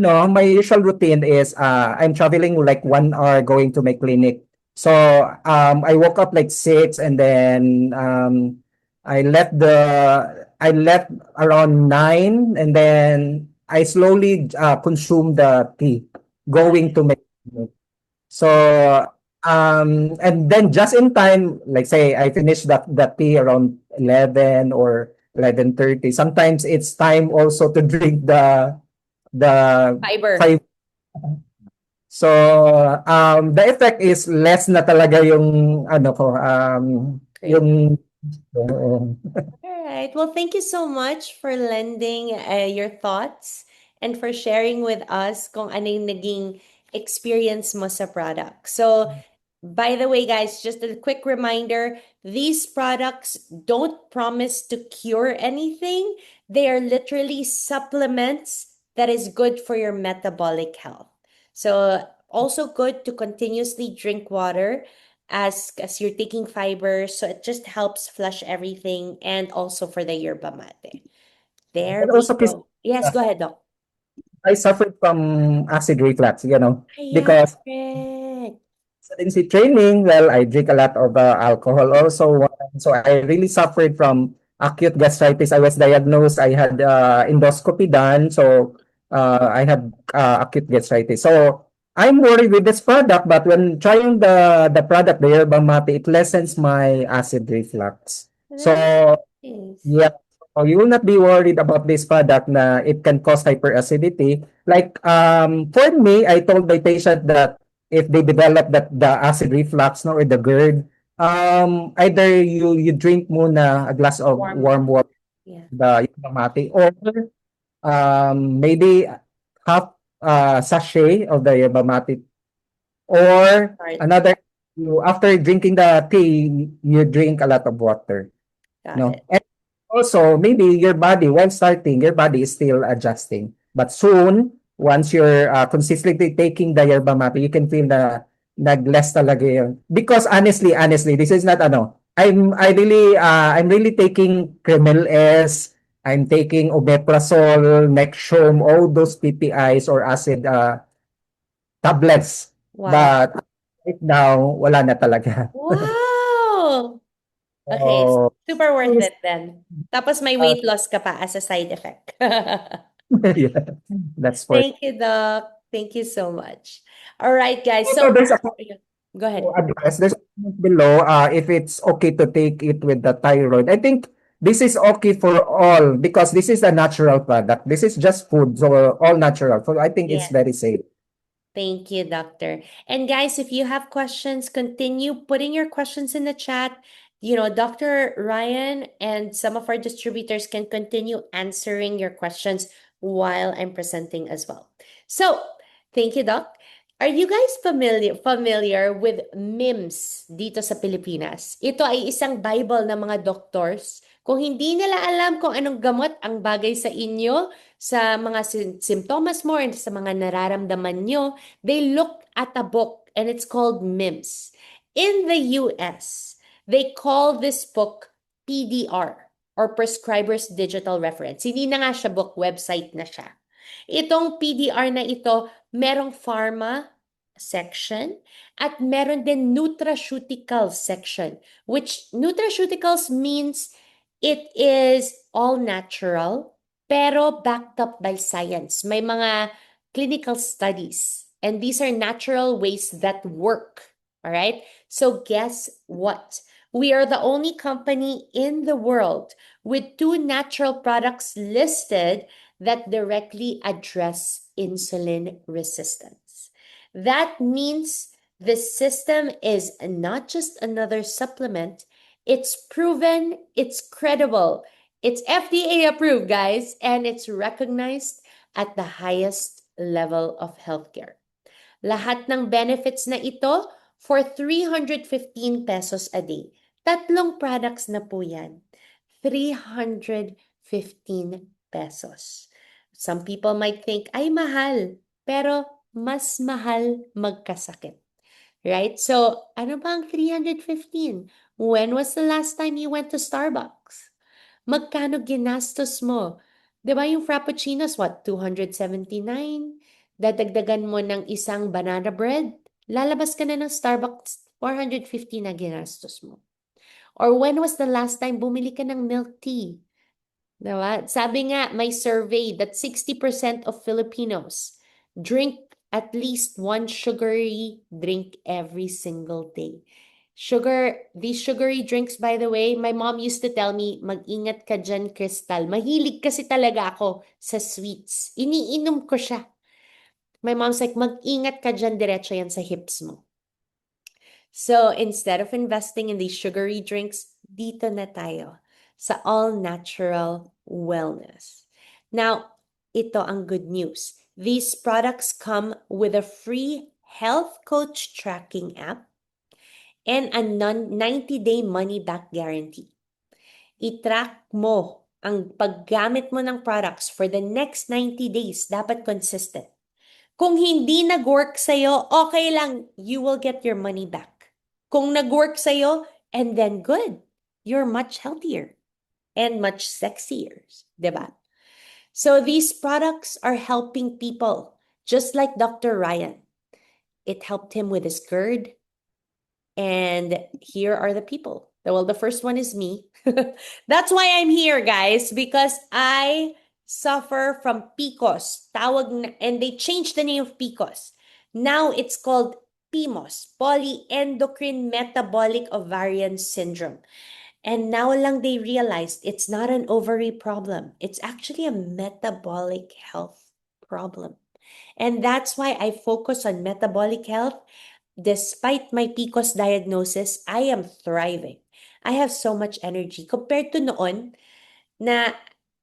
my usual routine is I'm traveling like 1 hour going to my clinic. So I woke up like 6 and then I left the I left around 9 and then I slowly consume the tea Got going it. to my clinic. So and then just in time, like say I finish the tea around 11 or 11:30. Sometimes it's time also to drink the Fiber. five. So, the effect is less na talaga yung ano ko, Great. yung oo. All right. Well, thank you so much for lending your thoughts and for sharing with us kung ano yung naging experience mo sa product. So, by the way, guys, just a quick reminder, these products don't promise to cure anything. They are literally supplements that is good for your metabolic health. So, also good to continuously drink water as you're taking fiber, so it just helps flush everything and also for the yerba mate. There And we also go. Yes, go ahead, Doc. I suffered from acid reflux, Ah, yeah, because correct. residency training, well, I drink a lot of alcohol also. So I really suffered from acute gastritis. I was diagnosed, I had endoscopy done, so I had acute gastritis. So I'm worried with this product, but when trying the product, the yerba mate, it lessens my acid reflux. So Nice. yeah, so you will not be worried about this product na it can cause hyperacidity. Like for me, I told my patient that if they develop the acid reflux no, or the GERD, either you drink muna a glass of Warm. warm water, Yeah. the mate, or maybe half sachet of the yerba mate, or Start. another, after drinking the tea, you drink a lot of water. Got No? it. And also, maybe your body, while starting, your body is still adjusting. But soon, once you're consistently taking the yerba mate, you can feel na nag-less talaga yun. Because honestly, this is not ano. I'm really taking Kremel S, I'm taking Omeprazole, Nexium, all those PPIs or acid tablets. Wow. But right now, wala na talaga. Wow. Okay, So, super worth it then. Tapos may weight loss ka pa as a side effect. yeah, that's for Thank you, Doc. Thank you so much. All right, guys. also, So, there's a go ahead. advice. There's a comment below if it's okay to take it with the thyroid. I think this is okay for all because this is a natural product. This is just food, so all natural. So I think it's Yeah. very safe. Thank you, Doctor. And guys, if you have questions, continue putting your questions in the chat. You know, Dr. Ryan and some of our distributors can continue answering your questions while I'm presenting as well. So, thank you, Doc. Are you guys familiar with MIMS dito sa Pilipinas? Ito ay isang Bible ng mga doctors. Kung hindi nila alam kung anong gamot ang bagay sa inyo, sa mga simptomas mo and sa mga nararamdaman nyo, they look at a book and it's called MIMS. In the US, they call this book PDR or Prescriber's Digital Reference. Hindi na nga siya book, website na siya. Itong PDR na ito, merong pharma section at meron din nutraceuticals section, which nutraceuticals means it is all natural pero backed up by science. May mga clinical studies and these are natural ways that work. All right? So guess what? We are the only company in the world with 2 natural products listed that directly address insulin resistance. That means the system is not just another supplement, it's proven, it's credible, it's FDA approved, guys, and it's recognized at the highest level of healthcare. Lahat ng benefits na ito for 315 pesos a day. Tatlong products na po yan. 315 pesos. Some people might think, ay mahal. Pero mas mahal magkasakit. Right? So, ano ba ang 315? When was the last time you went to Starbucks? Magkano ginastos mo? 'Di ba yung frappuccinos, what, 279? dadagdagan mo ng isang banana bread, lalabas ka na ng Starbucks, 450 na ginastos mo. Or when was the last time bumili ka ng milk tea? Diba? Sabi nga, may survey that 60% of Filipinos drink at least one sugary drink every single day. These sugary drinks, by the way, my mom used to tell me, mag-ingat ka dyan, Crystal. Mahilig kasi talaga ako sa sweets. Iniinom ko siya. My mom's like, mag-ingat ka dyan, diretso yan sa hips mo. So, instead of investing in these sugary drinks, dito na tayo sa all-natural wellness. Now, ito ang good news. These products come with a free health coach tracking app and a 90-day money-back guarantee. I-track mo ang paggamit mo ng products for the next 90 days. Dapat consistent. Kung hindi nag-work sa'yo, okay lang. You will get your money back. Kung nag-work sa'yo, and then good. You're much healthier and much sexier. Diba? So these products are helping people, just like Dr. Ryan. It helped him with his GERD. And here are the people. Well, the first one is me. That's why I'm here, guys, because I suffer from PCOS. And they changed the name of PCOS. Now it's called PMOS, Polyendocrine Metabolic Ovarian Syndrome. And now lang they realized it's not an ovary problem. It's actually a metabolic health problem. And that's why I focus on metabolic health. Despite my PCOS diagnosis, I am thriving. I have so much energy compared to noon na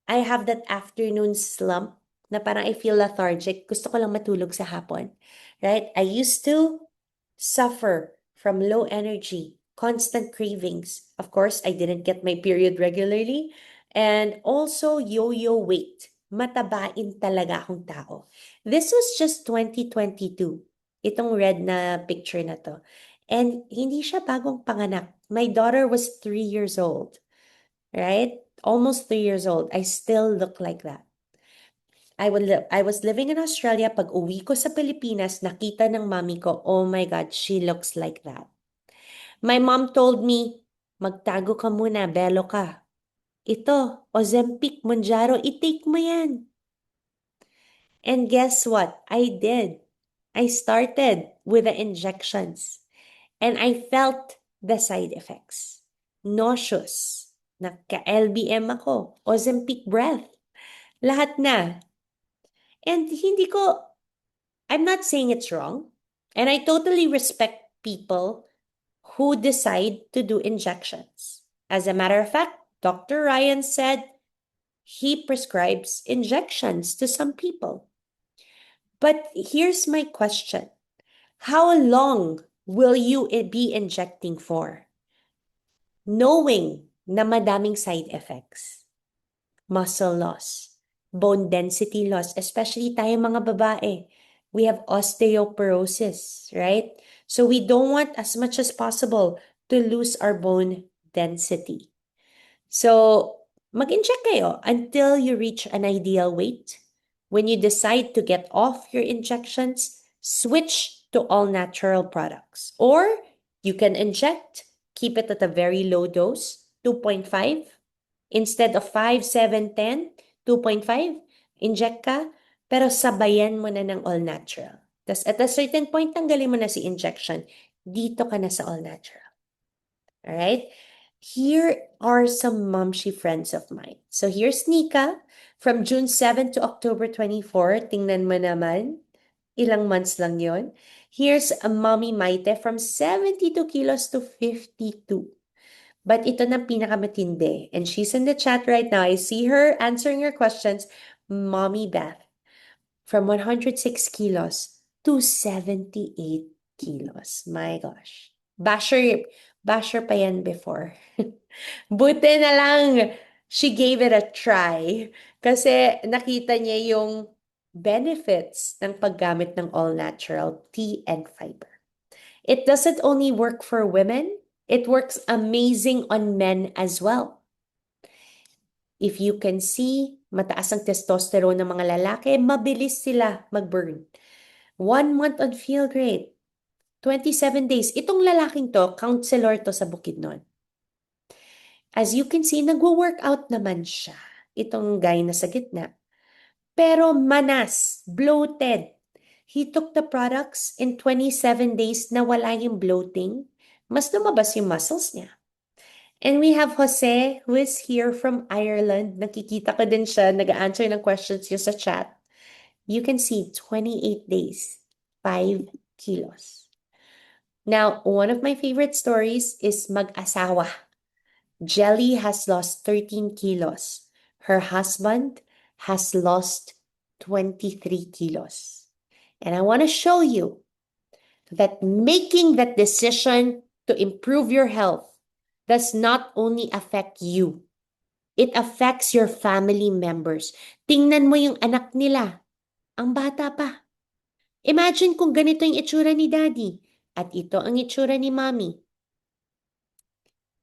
I have that afternoon slump na parang I feel lethargic. Gusto ko lang matulog sa hapon. Right? I used to suffer from low energy, constant cravings. Of course, I didn't get my period regularly. And also yo-yo weight. Matabain talaga akong tao. This was just 2022. Itong red na picture na to. And hindi siya bagong panganak. My daughter was 3 years old. Right? Almost 3 years old. I still look like that. I was living in Australia. Pag uwi ko sa Pilipinas, nakita ng mami ko, oh my God, she looks like that. My mom told me, magtago ka muna, belo ka. Ito, Ozempic, Mounjaro, i-take mo yan. And guess what? I did. I started with the injections and I felt the side effects. Nauseous. Nagka-LBM ako. Ozempic breath. Lahat na. And I'm not saying it's wrong. And I totally respect people who decide to do injections. As a matter of fact, Dr. Ryan said he prescribes injections to some people. But here's my question. How long will you be injecting for? Knowing na madaming side effects. Muscle loss, bone density loss, especially tayo mga babae. We have osteoporosis, right? So we don't want as much as possible to lose our bone density. So mag-inject kayo until you reach an ideal weight. When you decide to get off your injections, switch to all-natural products. Or you can inject, keep it at a very low dose, 2.5. Instead of 5, 7, 10, 2.5, inject ka, pero sabayan mo na ng all-natural. Tapos at a certain point, tanggalin mo na si injection. Dito ka na sa all-natural. Alright? Here are some momshi friends of mine. So here's Nika. From June 7 to October 24, tingnan mo naman, ilang months lang yon. Here's a Mommy Maite from 72 kilos to 52. But ito na pinakamatindi. And she's in the chat right now. I see her answering your questions. Mommy Beth, from 106 kilos to 78 kilos. My gosh. Basher pa yan before. Buti na lang she gave it a try. Kasi nakita niya yung benefits ng paggamit ng all-natural tea and fiber. It doesn't only work for women, it works amazing on men as well. If you can see mataas ang testosterone ng mga lalaki, mabilis sila mag-burn. 1 month on field rate, 27 days. Itong lalaking to, counselor to sa Bukidnon. As you can see, nagwo-workout naman siya. Itong guy na sa gitna. Pero manas, bloated. He took the products in 27 days na wala yung bloating. Mas lumabas yung muscles niya. And we have Jose, who is here from Ireland. Nakikita ko din siya, nag-answer ng questions niya sa chat. You can see 28 days, 5 kilos. Now, one of my favorite stories is mag-asawa. Jelly has lost 13 kilos. Her husband has lost 23 kilos. And I want to show you that making that decision to improve your health does not only affect you, it affects your family members. Tingnan mo yung anak nila. Ang bata pa. Imagine kung ganito yung itsura ni daddy at ito ang itsura ni mommy.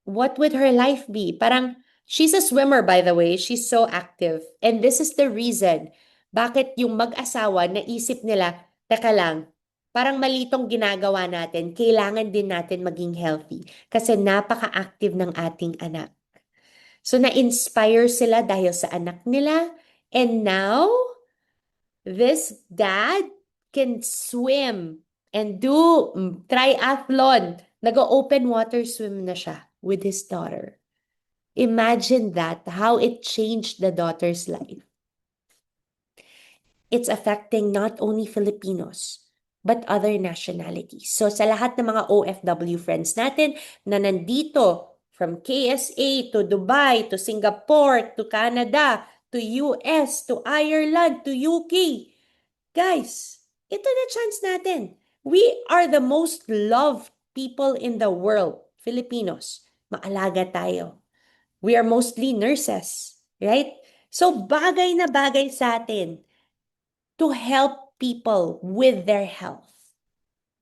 What would her life be? Parang, she's a swimmer, by the way. She's so active. And this is the reason bakit yung mag-asawa naisip nila, teka lang, parang malitong ginagawa natin, kailangan din natin maging healthy kasi napaka-active ng ating anak. So, na-inspire sila dahil sa anak nila. And now, this dad can swim and do triathlon. Nag-open water swim na siya with his daughter. Imagine that, how it changed the daughter's life. It's affecting not only Filipinos, but other nationalities. So sa lahat ng mga OFW friends natin na nandito, from KSA to Dubai, to Singapore, to Canada, to US, to Ireland, to UK, guys, ito na chance natin. We are the most loved people in the world, Filipinos. Maalaga tayo. We are mostly nurses, right? So bagay na bagay sa atin to help people with their health.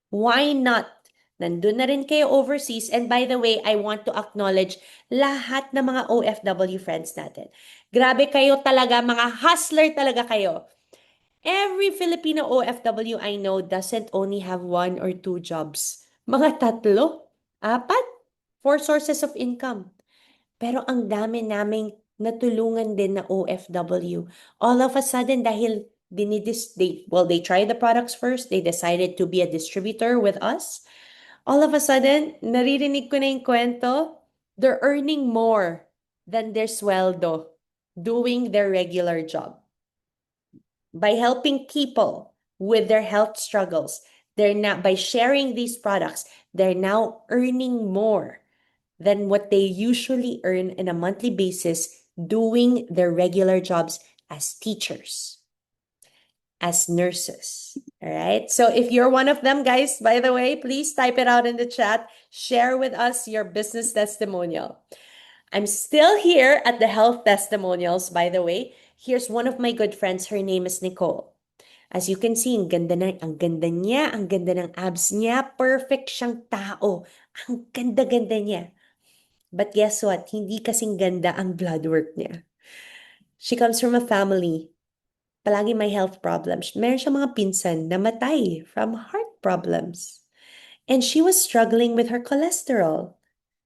Why not? Nandun na rin kayo overseas. And by the way, I want to acknowledge lahat ng mga OFW friends natin. Grabe kayo talaga, mga hustler talaga kayo. Every Filipino OFW I know doesn't only have 1 or 2 jobs. Mga 3, 4, 4 sources of income. Pero ang dami naming natulungan din na OFW. All of a sudden, dahil they tried the products first, they decided to be a distributor with us. All of a sudden, naririnig ko na yung kwento, they're earning more than their sweldo doing their regular job. By helping people with their health struggles, by sharing these products, they're now earning more than what they usually earn on a monthly basis doing their regular jobs as teachers, as nurses. All right. So if you're one of them, guys, by the way, please type it out in the chat. Share with us your business testimonial. I'm still here at the health testimonials, by the way. Here's one of my good friends. Her name is Nicole. As you can see, ang ganda niya, ang ganda ng abs niya. Perfect siyang tao. Ang ganda-ganda niya. But guess what? Hindi kasing ganda ang blood work niya. She comes from a family, palagi may health problems. Meron siya mga pinsan na namatay from heart problems. And she was struggling with her cholesterol.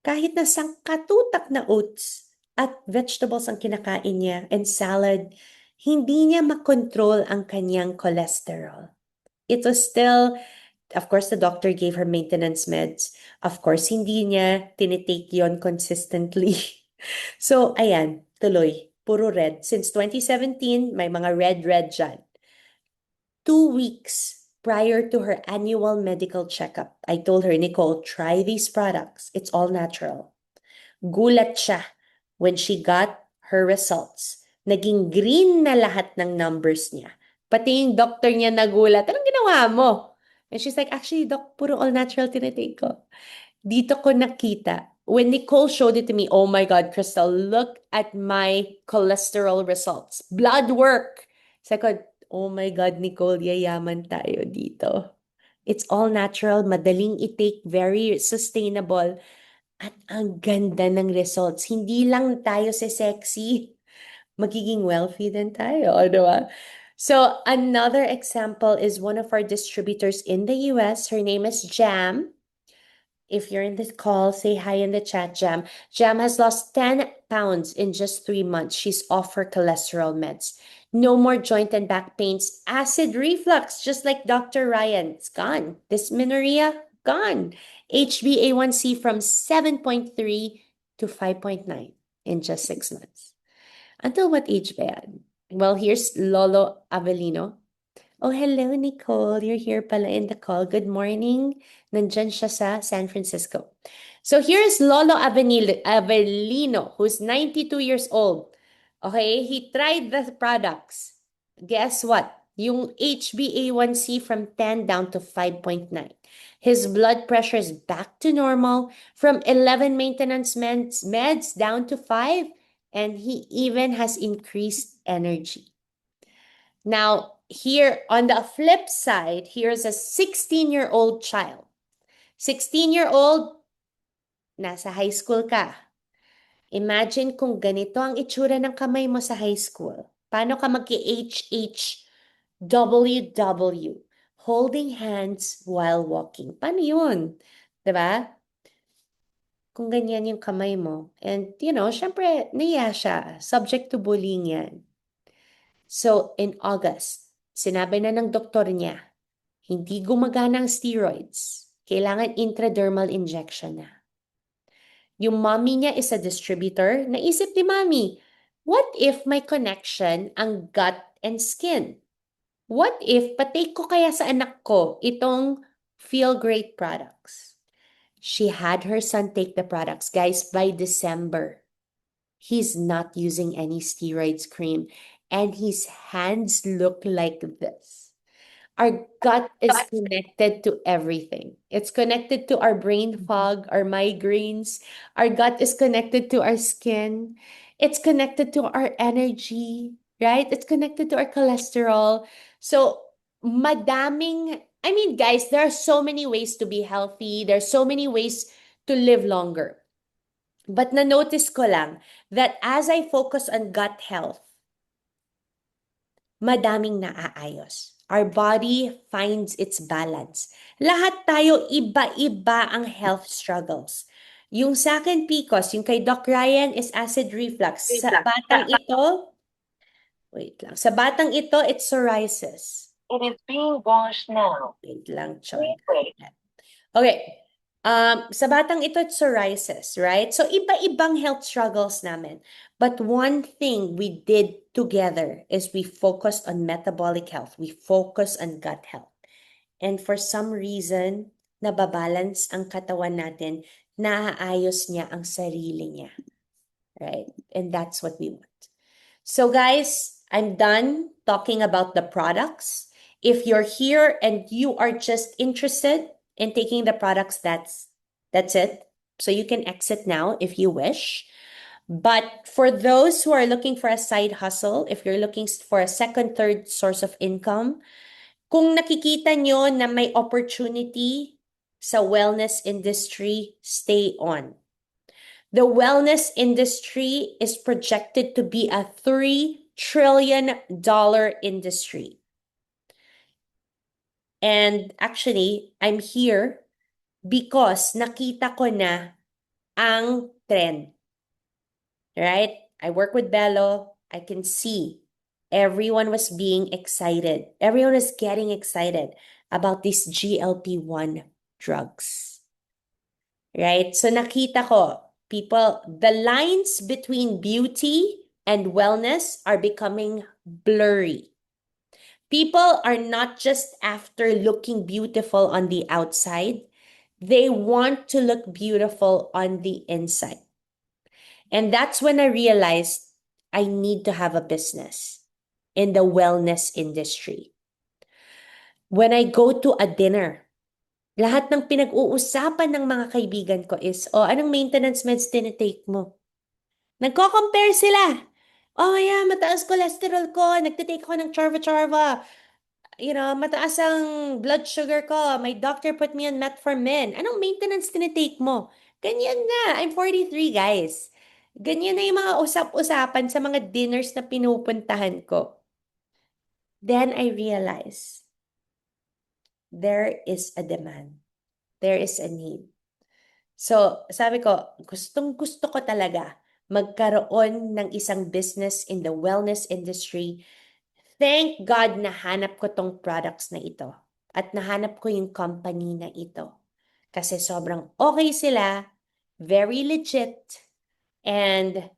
Kahit na sangkatutak na oats at vegetables ang kinakain niya and salad, hindi niya makontrol ang kanyang cholesterol. It was still, of course, the doctor gave her maintenance meds. Of course, hindi niya tinitake yon consistently. So, ayan, tuloy, puro red. Since 2017, may mga red dyan. 2 weeks prior to her annual medical checkup, I told her, Nicole, try these products. It's all natural. Gulat siya when she got her results. Naging green na lahat ng numbers niya. Pati yung doctor niya nagulat, anong ginawa mo? And she's like, actually, doc, puro all natural tinitake ko. Dito ko nakita. When Nicole showed it to me, oh my God, Crystal, look at my cholesterol results. Blood work. Second, oh my God, Nicole, yayaman tayo dito. It's all natural, madaling i-take, very sustainable. At ang ganda ng results. Hindi lang tayo sexy. magiging wealthy din tayo, di ba? So another example is one of our distributors in the US. Her name is Jam. If you're in this call, say hi in the chat, Jam. Jam has lost 10 pounds in just 3 months. She's off her cholesterol meds. No more joint and back pains. Acid reflux, just like Dr. Ryan. It's gone. Dysmenorrhea, gone. HbA1c from 7.3 to 5.9 in just 6 months. Until what age ba yan? Well, here's Lolo Avellino. Oh, hello, Nicole. You're here pala in the call. Good morning. Nandyan siya sa San Francisco. So here's Lolo Avellino, who's 92 years old. Okay, he tried the products. Guess what? Yung HbA1c from 10 down to 5.9. His blood pressure is back to normal from 11 maintenance meds down to 5. And he even has increased energy. Now, here on the flip side, here's a 16-year-old child. 16-year-old, nasa high school ka. Imagine kung ganito ang itsura ng kamay mo sa high school. Paano ka mag-HHWW? Holding hands while walking. Paano yun? Diba? Kung ganyan yung kamay mo. And, syempre, naiya siya. Subject to bullying yan. So, in August, sinabi na ng doktor niya, hindi gumagana ang steroids. Kailangan intradermal injection na. Yung mommy niya is a distributor. Naisip ni mommy, what if may connection ang gut and skin? What if patake ko kaya sa anak ko itong Feel Great products? She had her son take the products. Guys, by December, he's not using any steroids cream. And his hands look like this. Our gut is connected to everything. It's connected to our brain fog, our migraines. Our gut is connected to our skin. It's connected to our energy, right? It's connected to our cholesterol. So, guys, there are so many ways to be healthy. There are so many ways to live longer. But na-notice ko lang that as I focus on gut health, madaming naaayos. Our body finds its balance. Lahat tayo iba-iba ang health struggles. Yung sa akin, PCOS, yung kay Doc Ryan is acid reflux. Sa batang ito, wait lang. Sa batang ito, it's psoriasis. It is being washed now. Wait lang, Chon. Wait. Okay. Sa batang ito, it's psoriasis, right? So, iba-ibang health struggles namin. But one thing we did together is we focused on metabolic health. We focused on gut health. And for some reason, nababalance ang katawan natin, naaayos niya ang sarili niya. Right? And that's what we want. So guys, I'm done talking about the products. If you're here and you are just interested in taking the products, that's it. So you can exit now if you wish. But for those who are looking for a side hustle, if you're looking for a second, third source of income, kung nakikita nyo na may opportunity sa wellness industry, stay on. The wellness industry is projected to be a $3 trillion industry. And actually, I'm here because nakita ko na ang trend. Right? I work with Bello. I can see everyone was being excited. Everyone was getting excited about these GLP-1 drugs. Right? So nakita ko, people, the lines between beauty and wellness are becoming blurry. People are not just after looking beautiful on the outside. They want to look beautiful on the inside. And that's when I realized I need to have a business in the wellness industry. When I go to a dinner, lahat ng pinag-uusapan ng mga kaibigan ko is, anong maintenance meds tinitake mo? Nagko-compare sila. Oh yeah, mataas cholesterol ko. Nagtitake ko ng charva-charva. Mataas ang blood sugar ko. My doctor put me on metformin. Anong maintenance tinitake mo? Ganyan na. I'm 43, guys. Ganyan na yung mga usap-usapan sa mga dinners na pinupuntahan ko. Then I realized there is a demand. There is a need. So, sabi ko, gustong-gusto ko talaga magkaroon ng isang business in the wellness industry. Thank God nahanap ko tong products na ito. At nahanap ko yung company na ito. Kasi sobrang okay sila, very legit, and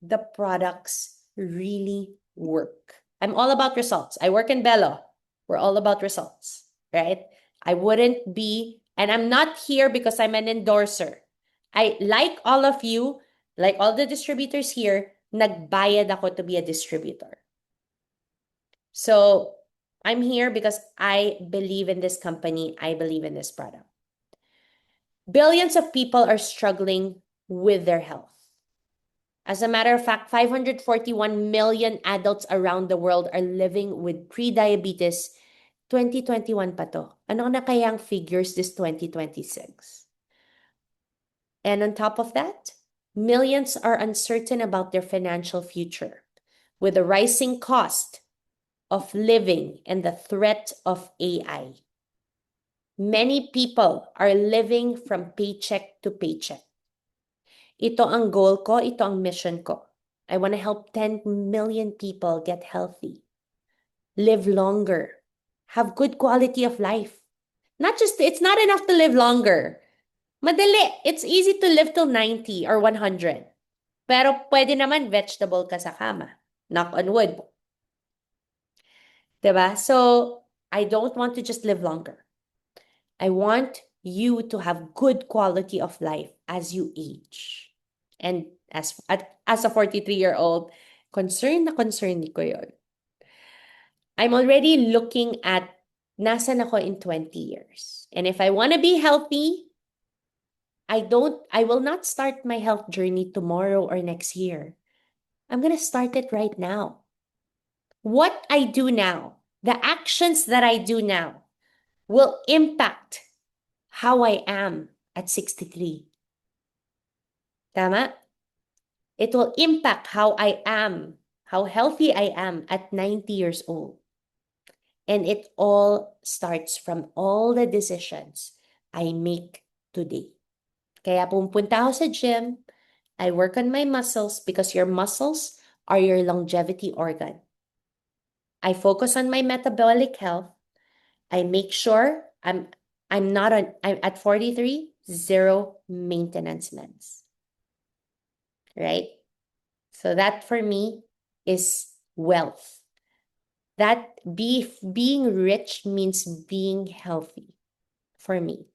the products really work. I'm all about results. I work in Bello. We're all about results, right? I wouldn't be, and I'm not here because I'm an endorser. I, like all of you, like all the distributors here, nagbayad ako to be a distributor. So I'm here because I believe in this company. I believe in this product. Billions of people are struggling with their health. As a matter of fact, 541 million adults around the world are living with pre-diabetes. 2021 pa to. Ano na kayang figures this 2026? And on top of that, millions are uncertain about their financial future with the rising cost of living and the threat of AI. Many people are living from paycheck to paycheck. Ito ang goal ko, ito ang mission ko. I want to help 10 million people get healthy, live longer, have good quality of life. It's not enough to live longer. Madali. It's easy to live till 90 or 100. Pero pwede naman vegetable ka sa kama. Knock on wood. Diba? So, I don't want to just live longer. I want you to have good quality of life as you age. And as a 43-year-old, concerned ko yun. I'm already looking at nasan ako in 20 years. And if I want to be healthy, I will not start my health journey tomorrow or next year. I'm going to start it right now. What I do now, the actions that I do now, will impact how I am at 63. Tama? It will impact how I am, how healthy I am at 90 years old. And it all starts from all the decisions I make today. Kaya pumunta ako sa gym, I work on my muscles because your muscles are your longevity organ. I focus on my metabolic health. I make sure I'm at 43, zero maintenance meds. Right? So that for me is wealth. That being rich means being healthy for me.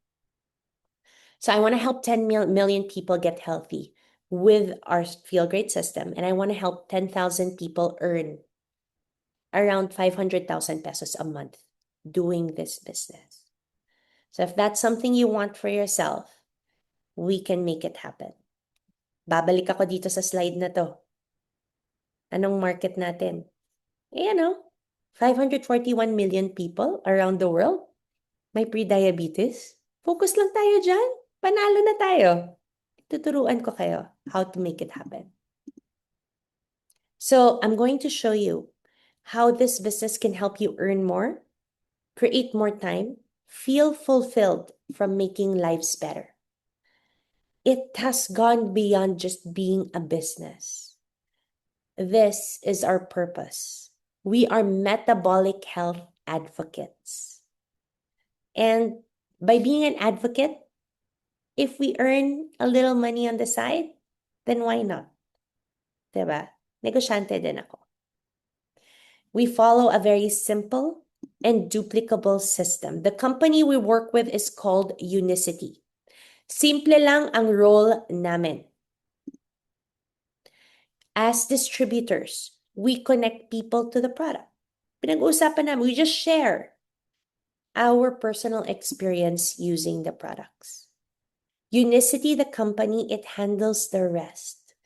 So I want to help 10 million people get healthy with our Feel Great system. And I want to help 10,000 people earn around 500,000 pesos a month doing this business. So if that's something you want for yourself, we can make it happen. Babalik ako dito sa slide na to. Anong market natin? 541 million people around the world may pre-diabetes. Focus lang tayo dyan. Panalo na tayo. Tuturuan ko kayo how to make it happen. So I'm going to show you how this business can help you earn more, create more time, feel fulfilled from making lives better. It has gone beyond just being a business. This is our purpose. We are metabolic health advocates. And by being an advocate, if we earn a little money on the side, then why not? Diba? Negosyante din ako. We follow a very simple and duplicable system. The company we work with is called Unicity. Simple lang ang role namin. As distributors, we connect people to the product. Pinag-uusapan namin, we just share our personal experience using the products. Unicity, the company, it handles the rest.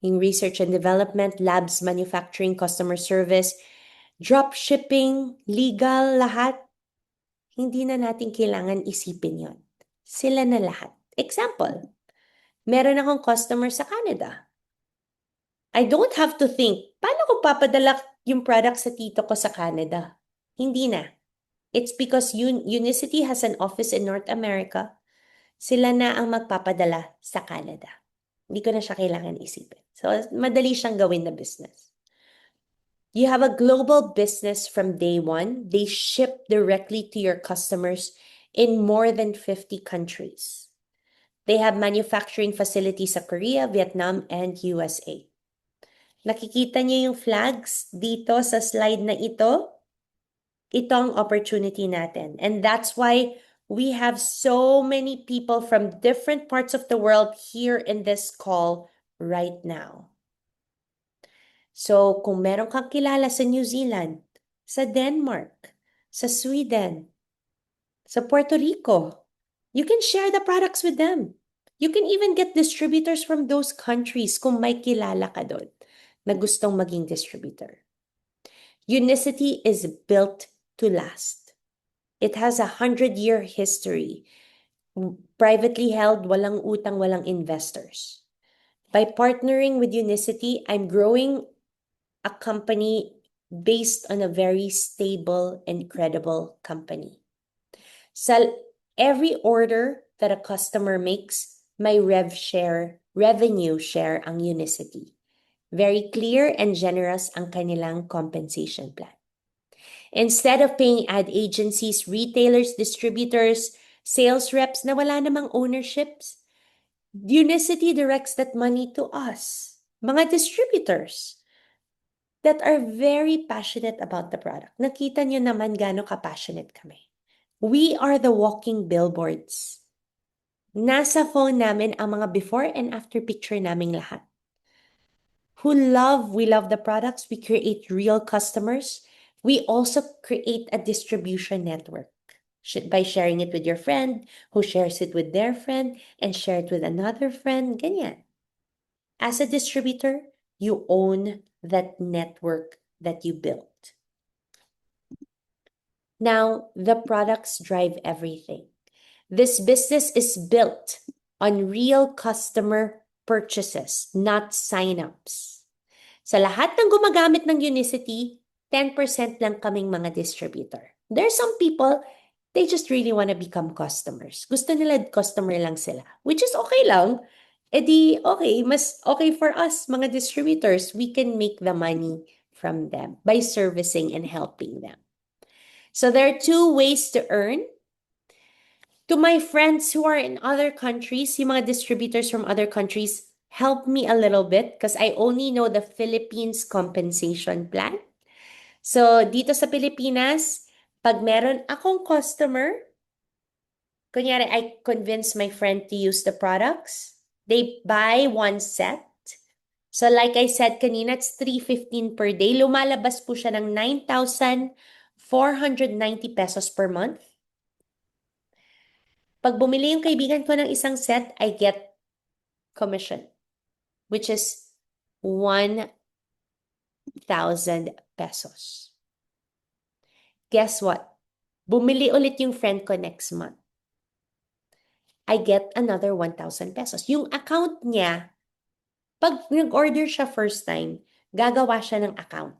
In research and development, labs, manufacturing, customer service, drop shipping, legal, lahat. Hindi na natin kailangan isipin yon. Sila na lahat. Example, Meron akong customer sa Canada. I don't have to think, paano ko papadala yung product sa tito ko sa Canada? Hindi na. It's because Unicity has an office in North America. Sila na ang magpapadala sa Canada. Hindi ko na siya kailangan isipin. So, madali siyang gawin na business. You have a global business from day one. They ship directly to your customers in more than 50 countries. They have manufacturing facilities sa Korea, Vietnam, and USA. Nakikita niyo yung flags dito sa slide na ito? Ito ang opportunity natin. And that's why we have so many people from different parts of the world here in this call right now. So, kung meron kang kilala sa New Zealand, sa Denmark, sa Sweden, sa Puerto Rico, you can share the products with them. You can even get distributors from those countries kung may kilala ka doon na gustong maging distributor. Unicity is built to last. It has a 100-year history. Privately held, walang utang, walang investors. By partnering with Unicity, I'm growing a company based on a very stable and credible company. So every order that a customer makes, my revenue share ang Unicity. Very clear and generous ang kanilang compensation plan. Instead of paying ad agencies, retailers, distributors, sales reps na wala namang ownerships, Unicity directs that money to us, mga distributors that are very passionate about the product. Nakita nyo naman gaano ka-passionate kami. We are the walking billboards. Nasa phone namin ang mga before and after picture naming lahat. We love the products. We create real customers. We also create a distribution network by sharing it with your friend, who shares it with their friend, and share it with another friend. Ganyan. As a distributor, you own that network that you built. Now, the products drive everything. This business is built on real customer purchases, not sign-ups. Sa lahat ng gumagamit ng Unicity, 10% lang kaming mga distributor. There are some people, they just really want to become customers. Gusto nila customer lang sila, which is okay lang. E di, okay, mas okay for us, mga distributors. We can make the money from them by servicing and helping them. So there are two ways to earn. To my friends who are in other countries, yung mga distributors from other countries, help me a little bit because I only know the Philippines compensation plan. So, dito sa Pilipinas, pag meron akong customer, kunyari, I convince my friend to use the products. They buy one set. So, like I said kanina, it's $315 per day. Lumalabas po siya ng 9,490 pesos per month. Pag bumili yung kaibigan ko ng isang set, I get commission, which is 1,000 pesos. Guess what? Bumili ulit yung friend ko next month. I get another 1,000 pesos. Yung account niya, pag nag-order siya first time, gagawa siya ng account.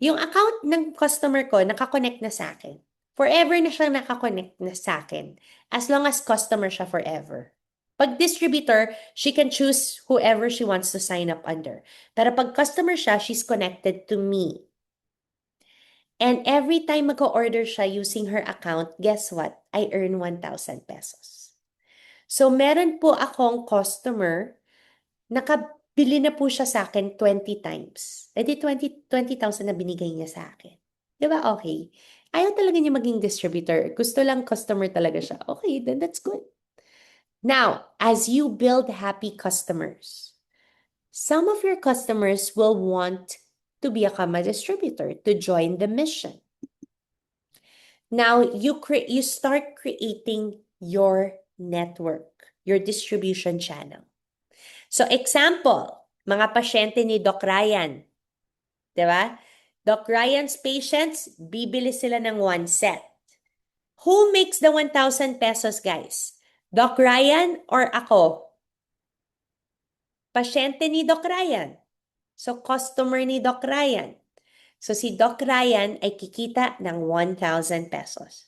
Yung account ng customer ko, nakakonect na sa akin. Forever na siyang nakakonect na sa akin. As long as customer siya forever. Pag distributor, she can choose whoever she wants to sign up under. Pero pag customer siya, she's connected to me. And every time mag-order siya using her account, guess what? I earn 1,000 pesos. So, meron po akong customer, nakabili na po siya sa akin 20 times. E di 20,000 na binigay niya sa akin. Diba? Okay. Ayaw talaga niya maging distributor. Gusto lang customer talaga siya. Okay, then that's good. Now, as you build happy customers, some of your customers will want to become a distributor, to join the mission. Now, you start creating your network, your distribution channel. So, example, mga pasyente ni Doc Ryan. Diba? Doc Ryan's patients, bibili sila ng one set. Who makes the 1,000 pesos, guys? Doc Ryan or ako? pasyente ni Doc Ryan. So, customer ni Doc Ryan. So, si Doc Ryan ay kikita ng 1,000 pesos.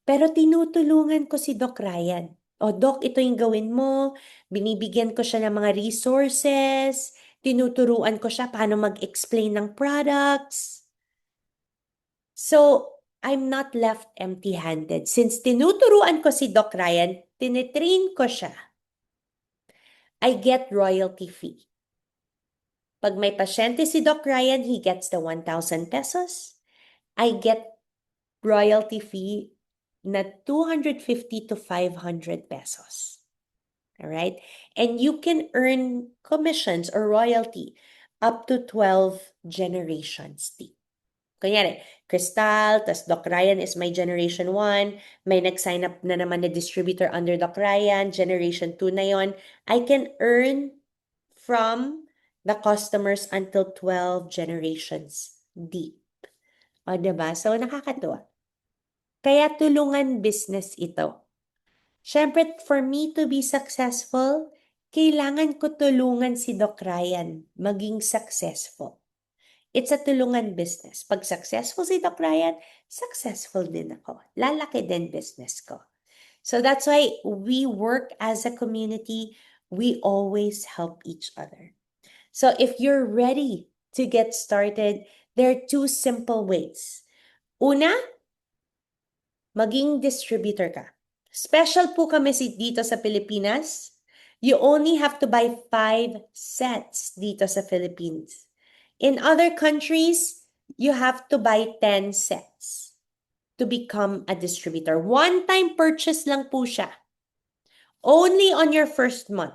Pero tinutulungan ko si Doc Ryan. O, Doc, ito yung gawin mo. Binibigyan ko siya ng mga resources. Tinuturuan ko siya paano mag-explain ng products. So, I'm not left empty-handed. Since tinuturuan ko si Doc Ryan, tinitrain ko siya, I get royalty fee. Pag may pasyente si Doc Ryan, he gets the 1,000 pesos. I get royalty fee na 250 to 500 pesos. All right? And you can earn commissions or royalty up to 12 generations deep. Kunyari, Crystal, tas Doc Ryan is my generation 1. May nag-sign up na naman na distributor under Doc Ryan, generation 2 na yon. I can earn from the customers until 12 generations deep. O, diba? So, nakakatuwa. Kaya tulungan business ito. Siyempre, for me to be successful, kailangan ko tulungan si Doc Ryan maging successful. It's a tulungan business. Pag successful si Doc Ryan, successful din ako. Lalaki din business ko. So that's why we work as a community. We always help each other. So if you're ready to get started, there are 2 simple ways. Una, maging distributor ka. Special po kami dito sa Pilipinas. You only have to buy 5 sets dito sa Philippines. In other countries, you have to buy 10 sets to become a distributor. One-time purchase lang po siya. Only on your first month.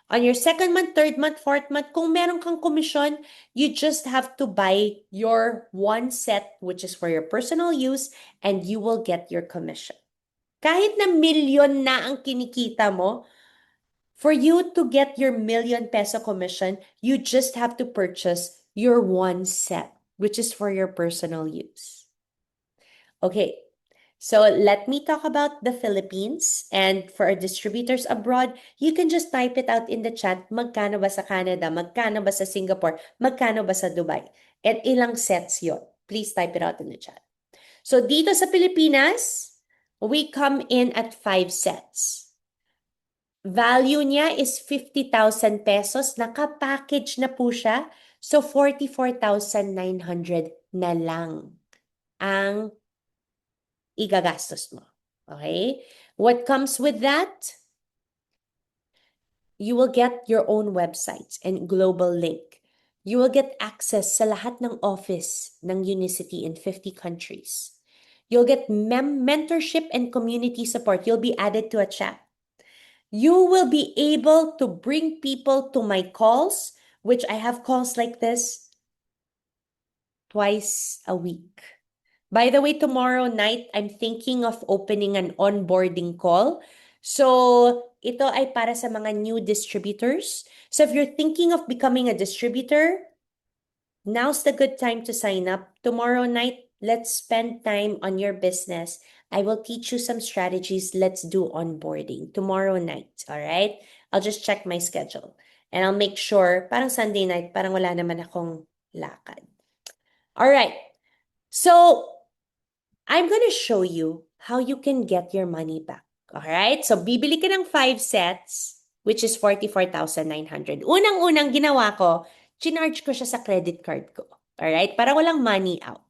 On your second month, third month, fourth month, kung meron kang commission, you just have to buy your 1 set, which is for your personal use, and you will get your commission. Kahit na milyon na ang kinikita mo, for you to get your ₱1,000,000 commission, you just have to purchase your 1 set, which is for your personal use. Okay, so let me talk about the Philippines. And for our distributors abroad, you can just type it out in the chat. Magkano ba sa Canada? Magkano ba sa Singapore? Magkano ba sa Dubai? At ilang sets yon? Please type it out in the chat. So dito sa Pilipinas, we come in at 5 sets. Value niya is 50,000 pesos. Naka-package na po siya. So, 44,900 na lang ang igagastos mo. Okay? What comes with that? You will get your own websites and global link. You will get access sa lahat ng office ng Unicity in 50 countries. You'll get mentorship and community support. You'll be added to a chat. You will be able to bring people to my calls, which I have calls like this twice a week. By the way, tomorrow night, I'm thinking of opening an onboarding call. So, ito ay para sa mga new distributors. So, if you're thinking of becoming a distributor, now's the good time to sign up. Tomorrow night, let's spend time on your business. I will teach you some strategies. Let's do onboarding tomorrow night. All right? I'll just check my schedule. And I'll make sure, parang Sunday night, parang wala naman akong lakad. All right. So, I'm going to show you how you can get your money back. All right? So, bibili ka ng 5 sets, which is 44,900. Unang-unang ginawa ko, chinarge ko siya sa credit card ko. All right? Para walang money out.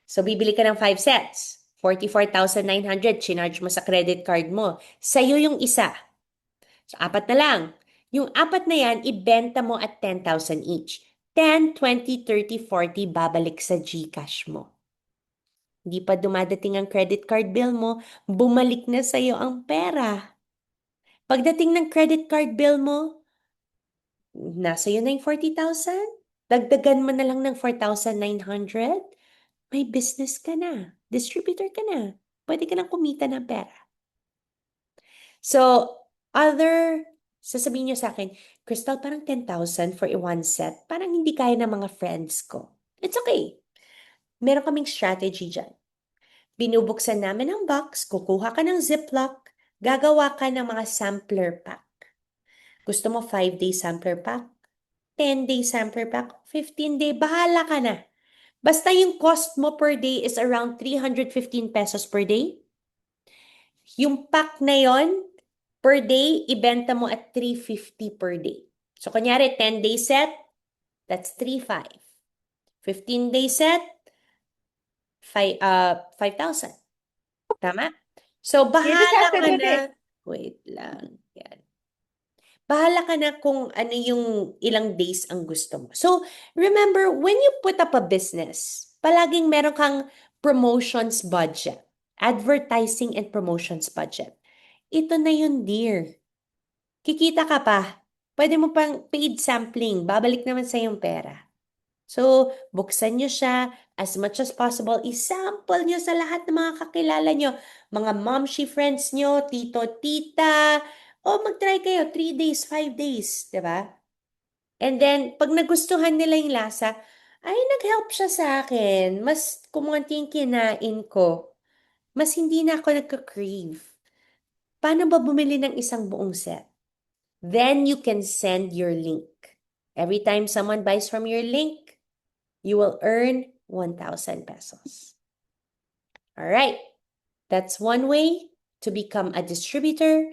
So, bibili ka ng 5 sets. 44,900, chinarge mo sa credit card mo. Sa'yo yung isa. So, 4 na lang. Yung 4 na yan, ibenta mo at 10,000 each. 10, 20, 30, 40, babalik sa GCash mo. Hindi pa dumadating ang credit card bill mo, bumalik na sa'yo ang pera. Pagdating ng credit card bill mo, nasa iyo na yung 40,000? Dagdagan mo na lang ng 4,900? May business ka na. Distributor ka na. Pwede ka nang kumita ng pera. So, sasabihin nyo sa akin, Crystal, parang 10,000 for a 1 set. Parang hindi kaya ng mga friends ko. It's okay. Meron kaming strategy dyan. Binubuksan namin ang box, kukuha ka ng Ziploc, gagawa ka ng mga sampler pack. Gusto mo 5-day sampler pack, 10-day sampler pack, 15-day, bahala ka na. Basta yung cost mo per day is around 315 pesos per day. Yung pack na yon, per day, ibenta mo at 350 per day. So, kunyari, 10-day set, that's 3,500. 15-day set, 5,000. Tama? So, bahala ka na. Wait lang. Yan. Bahala ka na kung ano yung ilang days ang gusto mo. So, remember, when you put up a business, palaging meron kang promotions budget, advertising and promotions budget. Ito na yun, dear. Kikita ka pa. Pwede mo pang paid sampling. Babalik naman sa yung pera. So, buksan nyo siya as much as possible. I-sample nyo sa lahat ng mga kakilala nyo. Mga momshi friends nyo, tito, tita. O mag-try kayo 3 days, 5 days. Diba? And then, pag nagustuhan nila yung lasa, ay, nag-help siya sa akin. Mas kumunti yung kinain ko. Mas hindi na ako nagka-crave. Paano ba bumili ng isang buong set? Then you can send your link. Every time someone buys from your link, you will earn 1,000 pesos. All right. That's one way to become a distributor.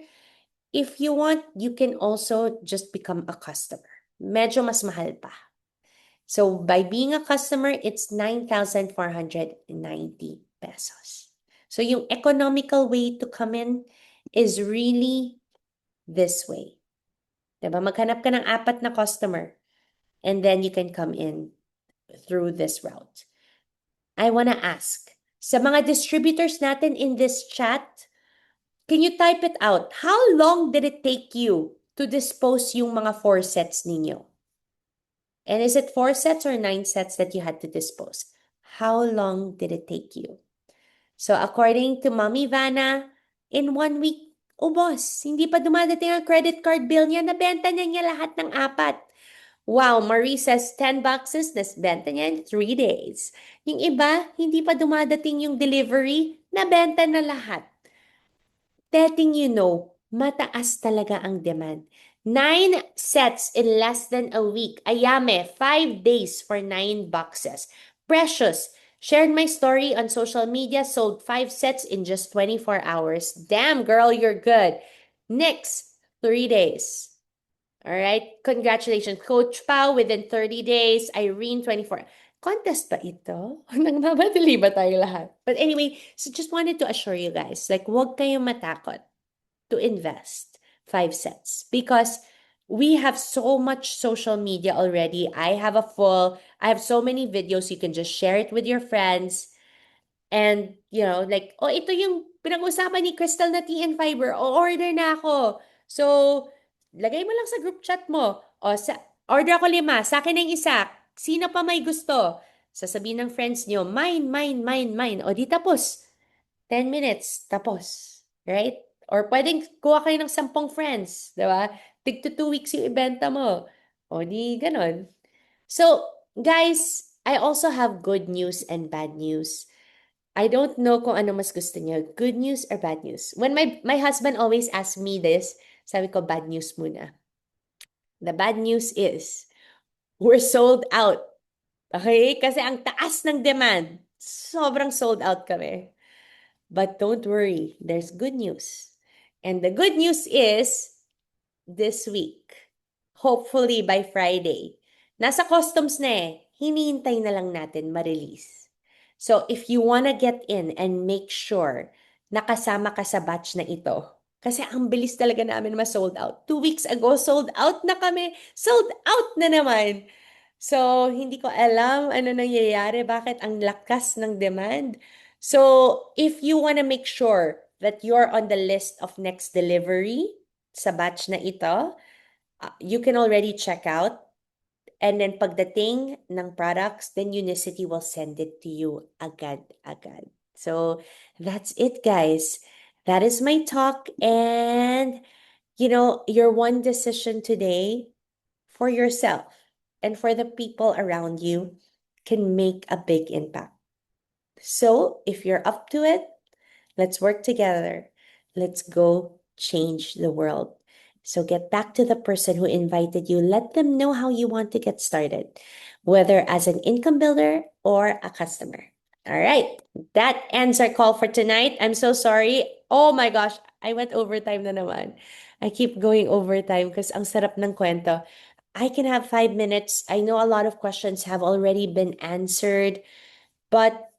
If you want, you can also just become a customer. Medyo mas mahal pa. So by being a customer, it's 9,490 pesos. So yung economical way to come in is really this way. Diba? Maghanap ka ng 4 na customer and then you can come in through this route. I want to ask, sa mga distributors natin in this chat, can you type it out? How long did it take you to dispose yung mga 4 sets ninyo? And is it 4 sets or 9 sets that you had to dispose? How long did it take you? So according to Mommy Vanna, in 1 week, boss, hindi pa dumadating ang credit card bill niya, nabenta niya lahat ng 4. Wow, Marie says 10 boxes, benta niya in 3 days. Yung iba, hindi pa dumadating yung delivery, nabenta na lahat. Letting you know, mataas talaga ang demand. 9 sets in less than a week. Ayame, 5 days for 9 boxes. Precious, shared my story on social media, sold 5 sets in just 24 hours. Damn, girl, you're good. Nix, 3 days. All right, congratulations. Coach Pao, within 30 days. Irene, 24. Contest ba ito? Nagmamadali ba tayo lahat? But anyway, so just wanted to assure you guys, like, huwag kayong matakot to invest 5 sets because we have so much social media already. I have so many videos. You can just share it with your friends. And, you know, like, oh, ito yung pinag-usapan ni Crystal na tea and fiber. O, order na ako. So, lagay mo lang sa group chat mo. O, order ako 5. Sa akin ang isa. Sino pa may gusto? Sasabihin ng friends nyo, mine. O, di tapos. 10 minutes, tapos. Right? Or pwedeng kuha kayo ng 10 friends. Diba? Tig to 2 weeks yung ibenta mo. O, di ganon. So, guys, I also have good news and bad news. I don't know kung ano mas gusto niyo, good news or bad news. When my husband always asks me this, sabi ko, bad news muna. The bad news is, we're sold out. Okay? Kasi ang taas ng demand. Sobrang sold out kami. But don't worry, there's good news. And the good news is, this week, hopefully by Friday, nasa customs na eh, hinihintay na lang natin ma-release. So if you wanna get in and make sure nakasama ka sa batch na ito, kasi ang bilis talaga namin ma-sold out. 2 weeks ago, sold out na kami. Sold out na naman. So, hindi ko alam ano nangyayari, bakit ang lakas ng demand. So, if you wanna make sure that you're on the list of next delivery sa batch na ito, you can already check out. And then pagdating ng products, then Unicity will send it to you agad-agad. So that's it, guys. That is my talk. And, you know, your one decision today for yourself and for the people around you can make a big impact. So if you're up to it, let's work together. Let's go change the world. So get back to the person who invited you. Let them know how you want to get started, whether as an income builder or a customer. All right, that ends our call for tonight. I'm so sorry. Oh my gosh, I went overtime na naman. I keep going overtime because ang sarap ng kwento. I can have 5 minutes. I know a lot of questions have already been answered, but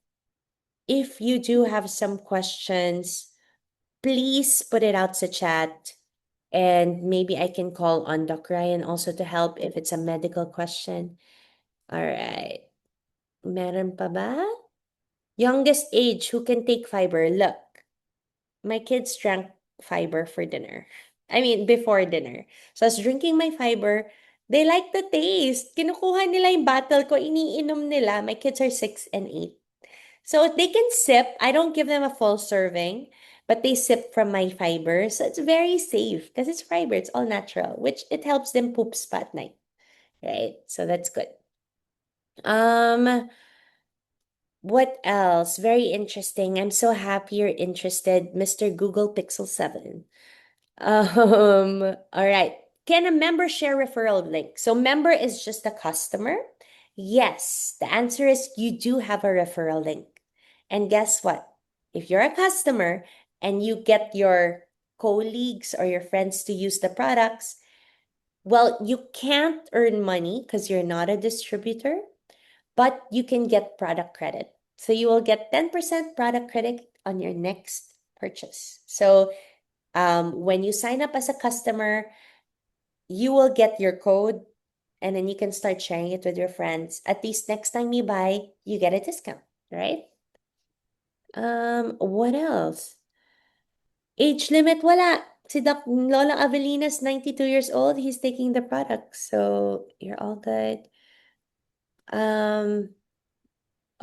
if you do have some questions, please put it out sa chat. And maybe I can call on Doc Ryan also to help if it's a medical question. All right. Meron pa ba? Youngest age, who can take fiber? Look, my kids drank fiber for dinner. I mean, before dinner. So I was drinking my fiber. They like the taste. Kinukuha nila yung bottle ko, iniinom nila. My kids are 6 and 8. So they can sip. I don't give them a full serving, but they sip from my fiber. So it's very safe because it's fiber. It's all natural, which it helps them poop spa at night. Right? So that's good. What else? Very interesting. I'm so happy you're interested, Mr. Google Pixel 7. All right. Can a member share referral link? So member is just a customer. Yes, the answer is you do have a referral link. And guess what? If you're a customer and you get your colleagues or your friends to use the products, well, you can't earn money because you're not a distributor, but you can get product credit. So you will get 10% product credit on your next purchase. So when you sign up as a customer, you will get your code and then you can start sharing it with your friends. At least next time you buy, you get a discount, right? What else? Age limit, wala. Si Lola Avelina's 92 years old. He's taking the product. So you're all good.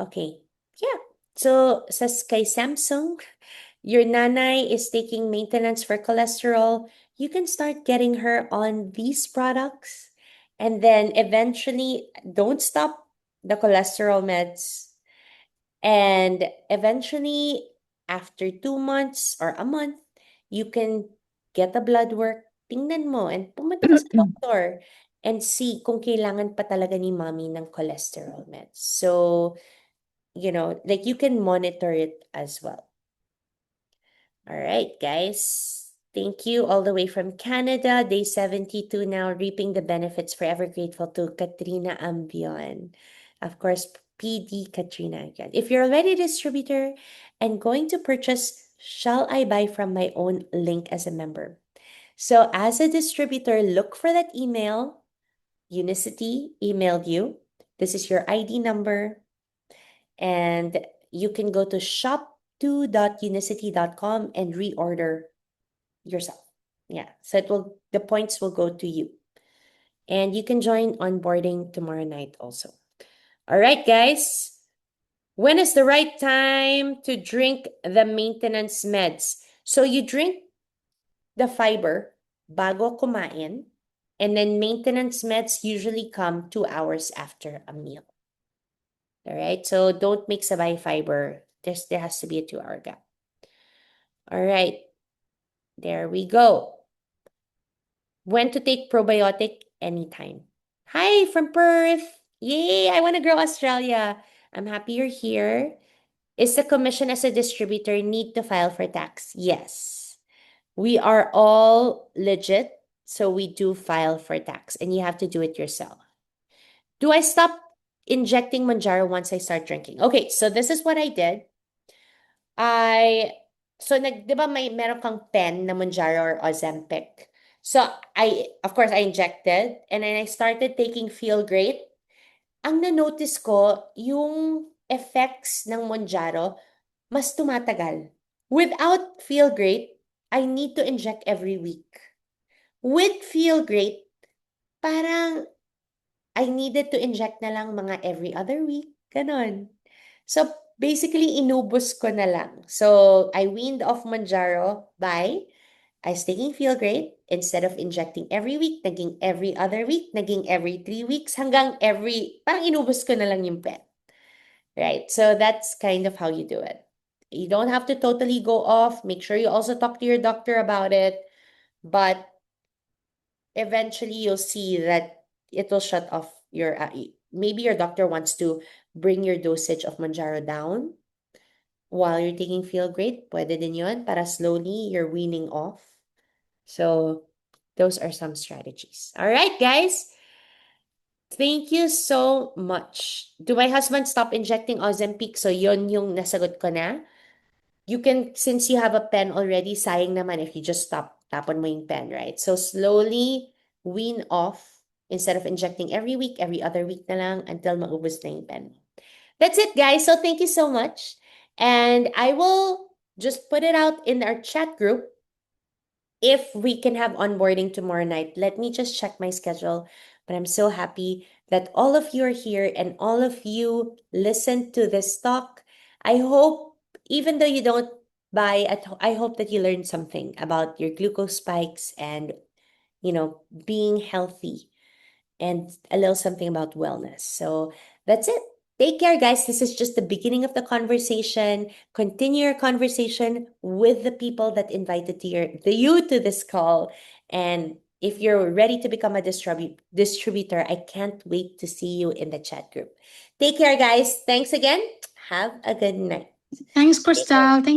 Okay. Yeah. So sa kay Samsung, your nanay is taking maintenance for cholesterol. You can start getting her on these products. And then eventually, don't stop the cholesterol meds. And eventually, after 2 months or a month, you can get the blood work. Tingnan mo and pumunta ka sa doctor and see kung kailangan pa talaga ni mommy ng cholesterol meds. So, like you can monitor it as well. All right, guys. Thank you all the way from Canada. Day 72 now, reaping the benefits. Forever grateful to Katrina Ambion. Of course, PD Katrina again. If you're already a distributor and going to purchase, shall I buy from my own link as a member? So as a distributor, look for that email. Unicity emailed you. This is your ID number. And you can go to shop2.unicity.com and reorder yourself. Yeah, so the points will go to you. And you can join onboarding tomorrow night also. All right, guys. When is the right time to drink the maintenance meds? So you drink the fiber bago kumain, and then maintenance meds usually come 2 hours after a meal. All right, so don't make sabay fiber. There has to be a 2-hour gap. All right, there we go. When to take probiotic? Anytime. Hi from Perth. Yay, I want to grow Australia. I'm happy you're here. Is the commission as a distributor need to file for tax? Yes. We are all legit, so we do file for tax, and you have to do it yourself. Do I stop injecting Mounjaro once I start drinking? Okay, so this is what I did. Di ba meron kang pen na Mounjaro or Ozempic? So of course, I injected, and then I started taking Feel Great. Ang na-notice ko, yung effects ng Mounjaro, mas tumatagal. Without Feel Great, I need to inject every week. With Feel Great, parang I needed to inject na lang mga every other week. Ganon. So, basically, inubos ko na lang. So, I weaned off Mounjaro by I was taking Feel Great. Instead of injecting every week, naging every other week, naging every 3 weeks, hanggang parang inubos ko na lang yung pen. Right? So, that's kind of how you do it. You don't have to totally go off. Make sure you also talk to your doctor about it. But eventually you'll see that it will shut off your, maybe your doctor wants to bring your dosage of Manjaro down while you're taking Feel Great. Pwede din yun para slowly you're weaning off. So those are some strategies. All right, guys. Thank you so much. Do my husband stop injecting Ozempic? So yun yung nasagot ko na. You can, since you have a pen already, sayang naman if you just stop, tapon mo yung pen, right? So slowly wean off instead of injecting every week, every other week na lang until maubos na yung pen. That's it, guys. So thank you so much. And I will just put it out in our chat group if we can have onboarding tomorrow night. Let me just check my schedule. But I'm so happy that all of you are here and all of you listened to this talk. I hope, even though you don't buy at home, I hope that you learned something about your glucose spikes and, being healthy and a little something about wellness. So that's it. Take care, guys. This is just the beginning of the conversation. Continue your conversation with the people that invited you to this call. And if you're ready to become a distributor, I can't wait to see you in the chat group. Take care, guys. Thanks again. Have a good night. Thanks, Crystal. Thank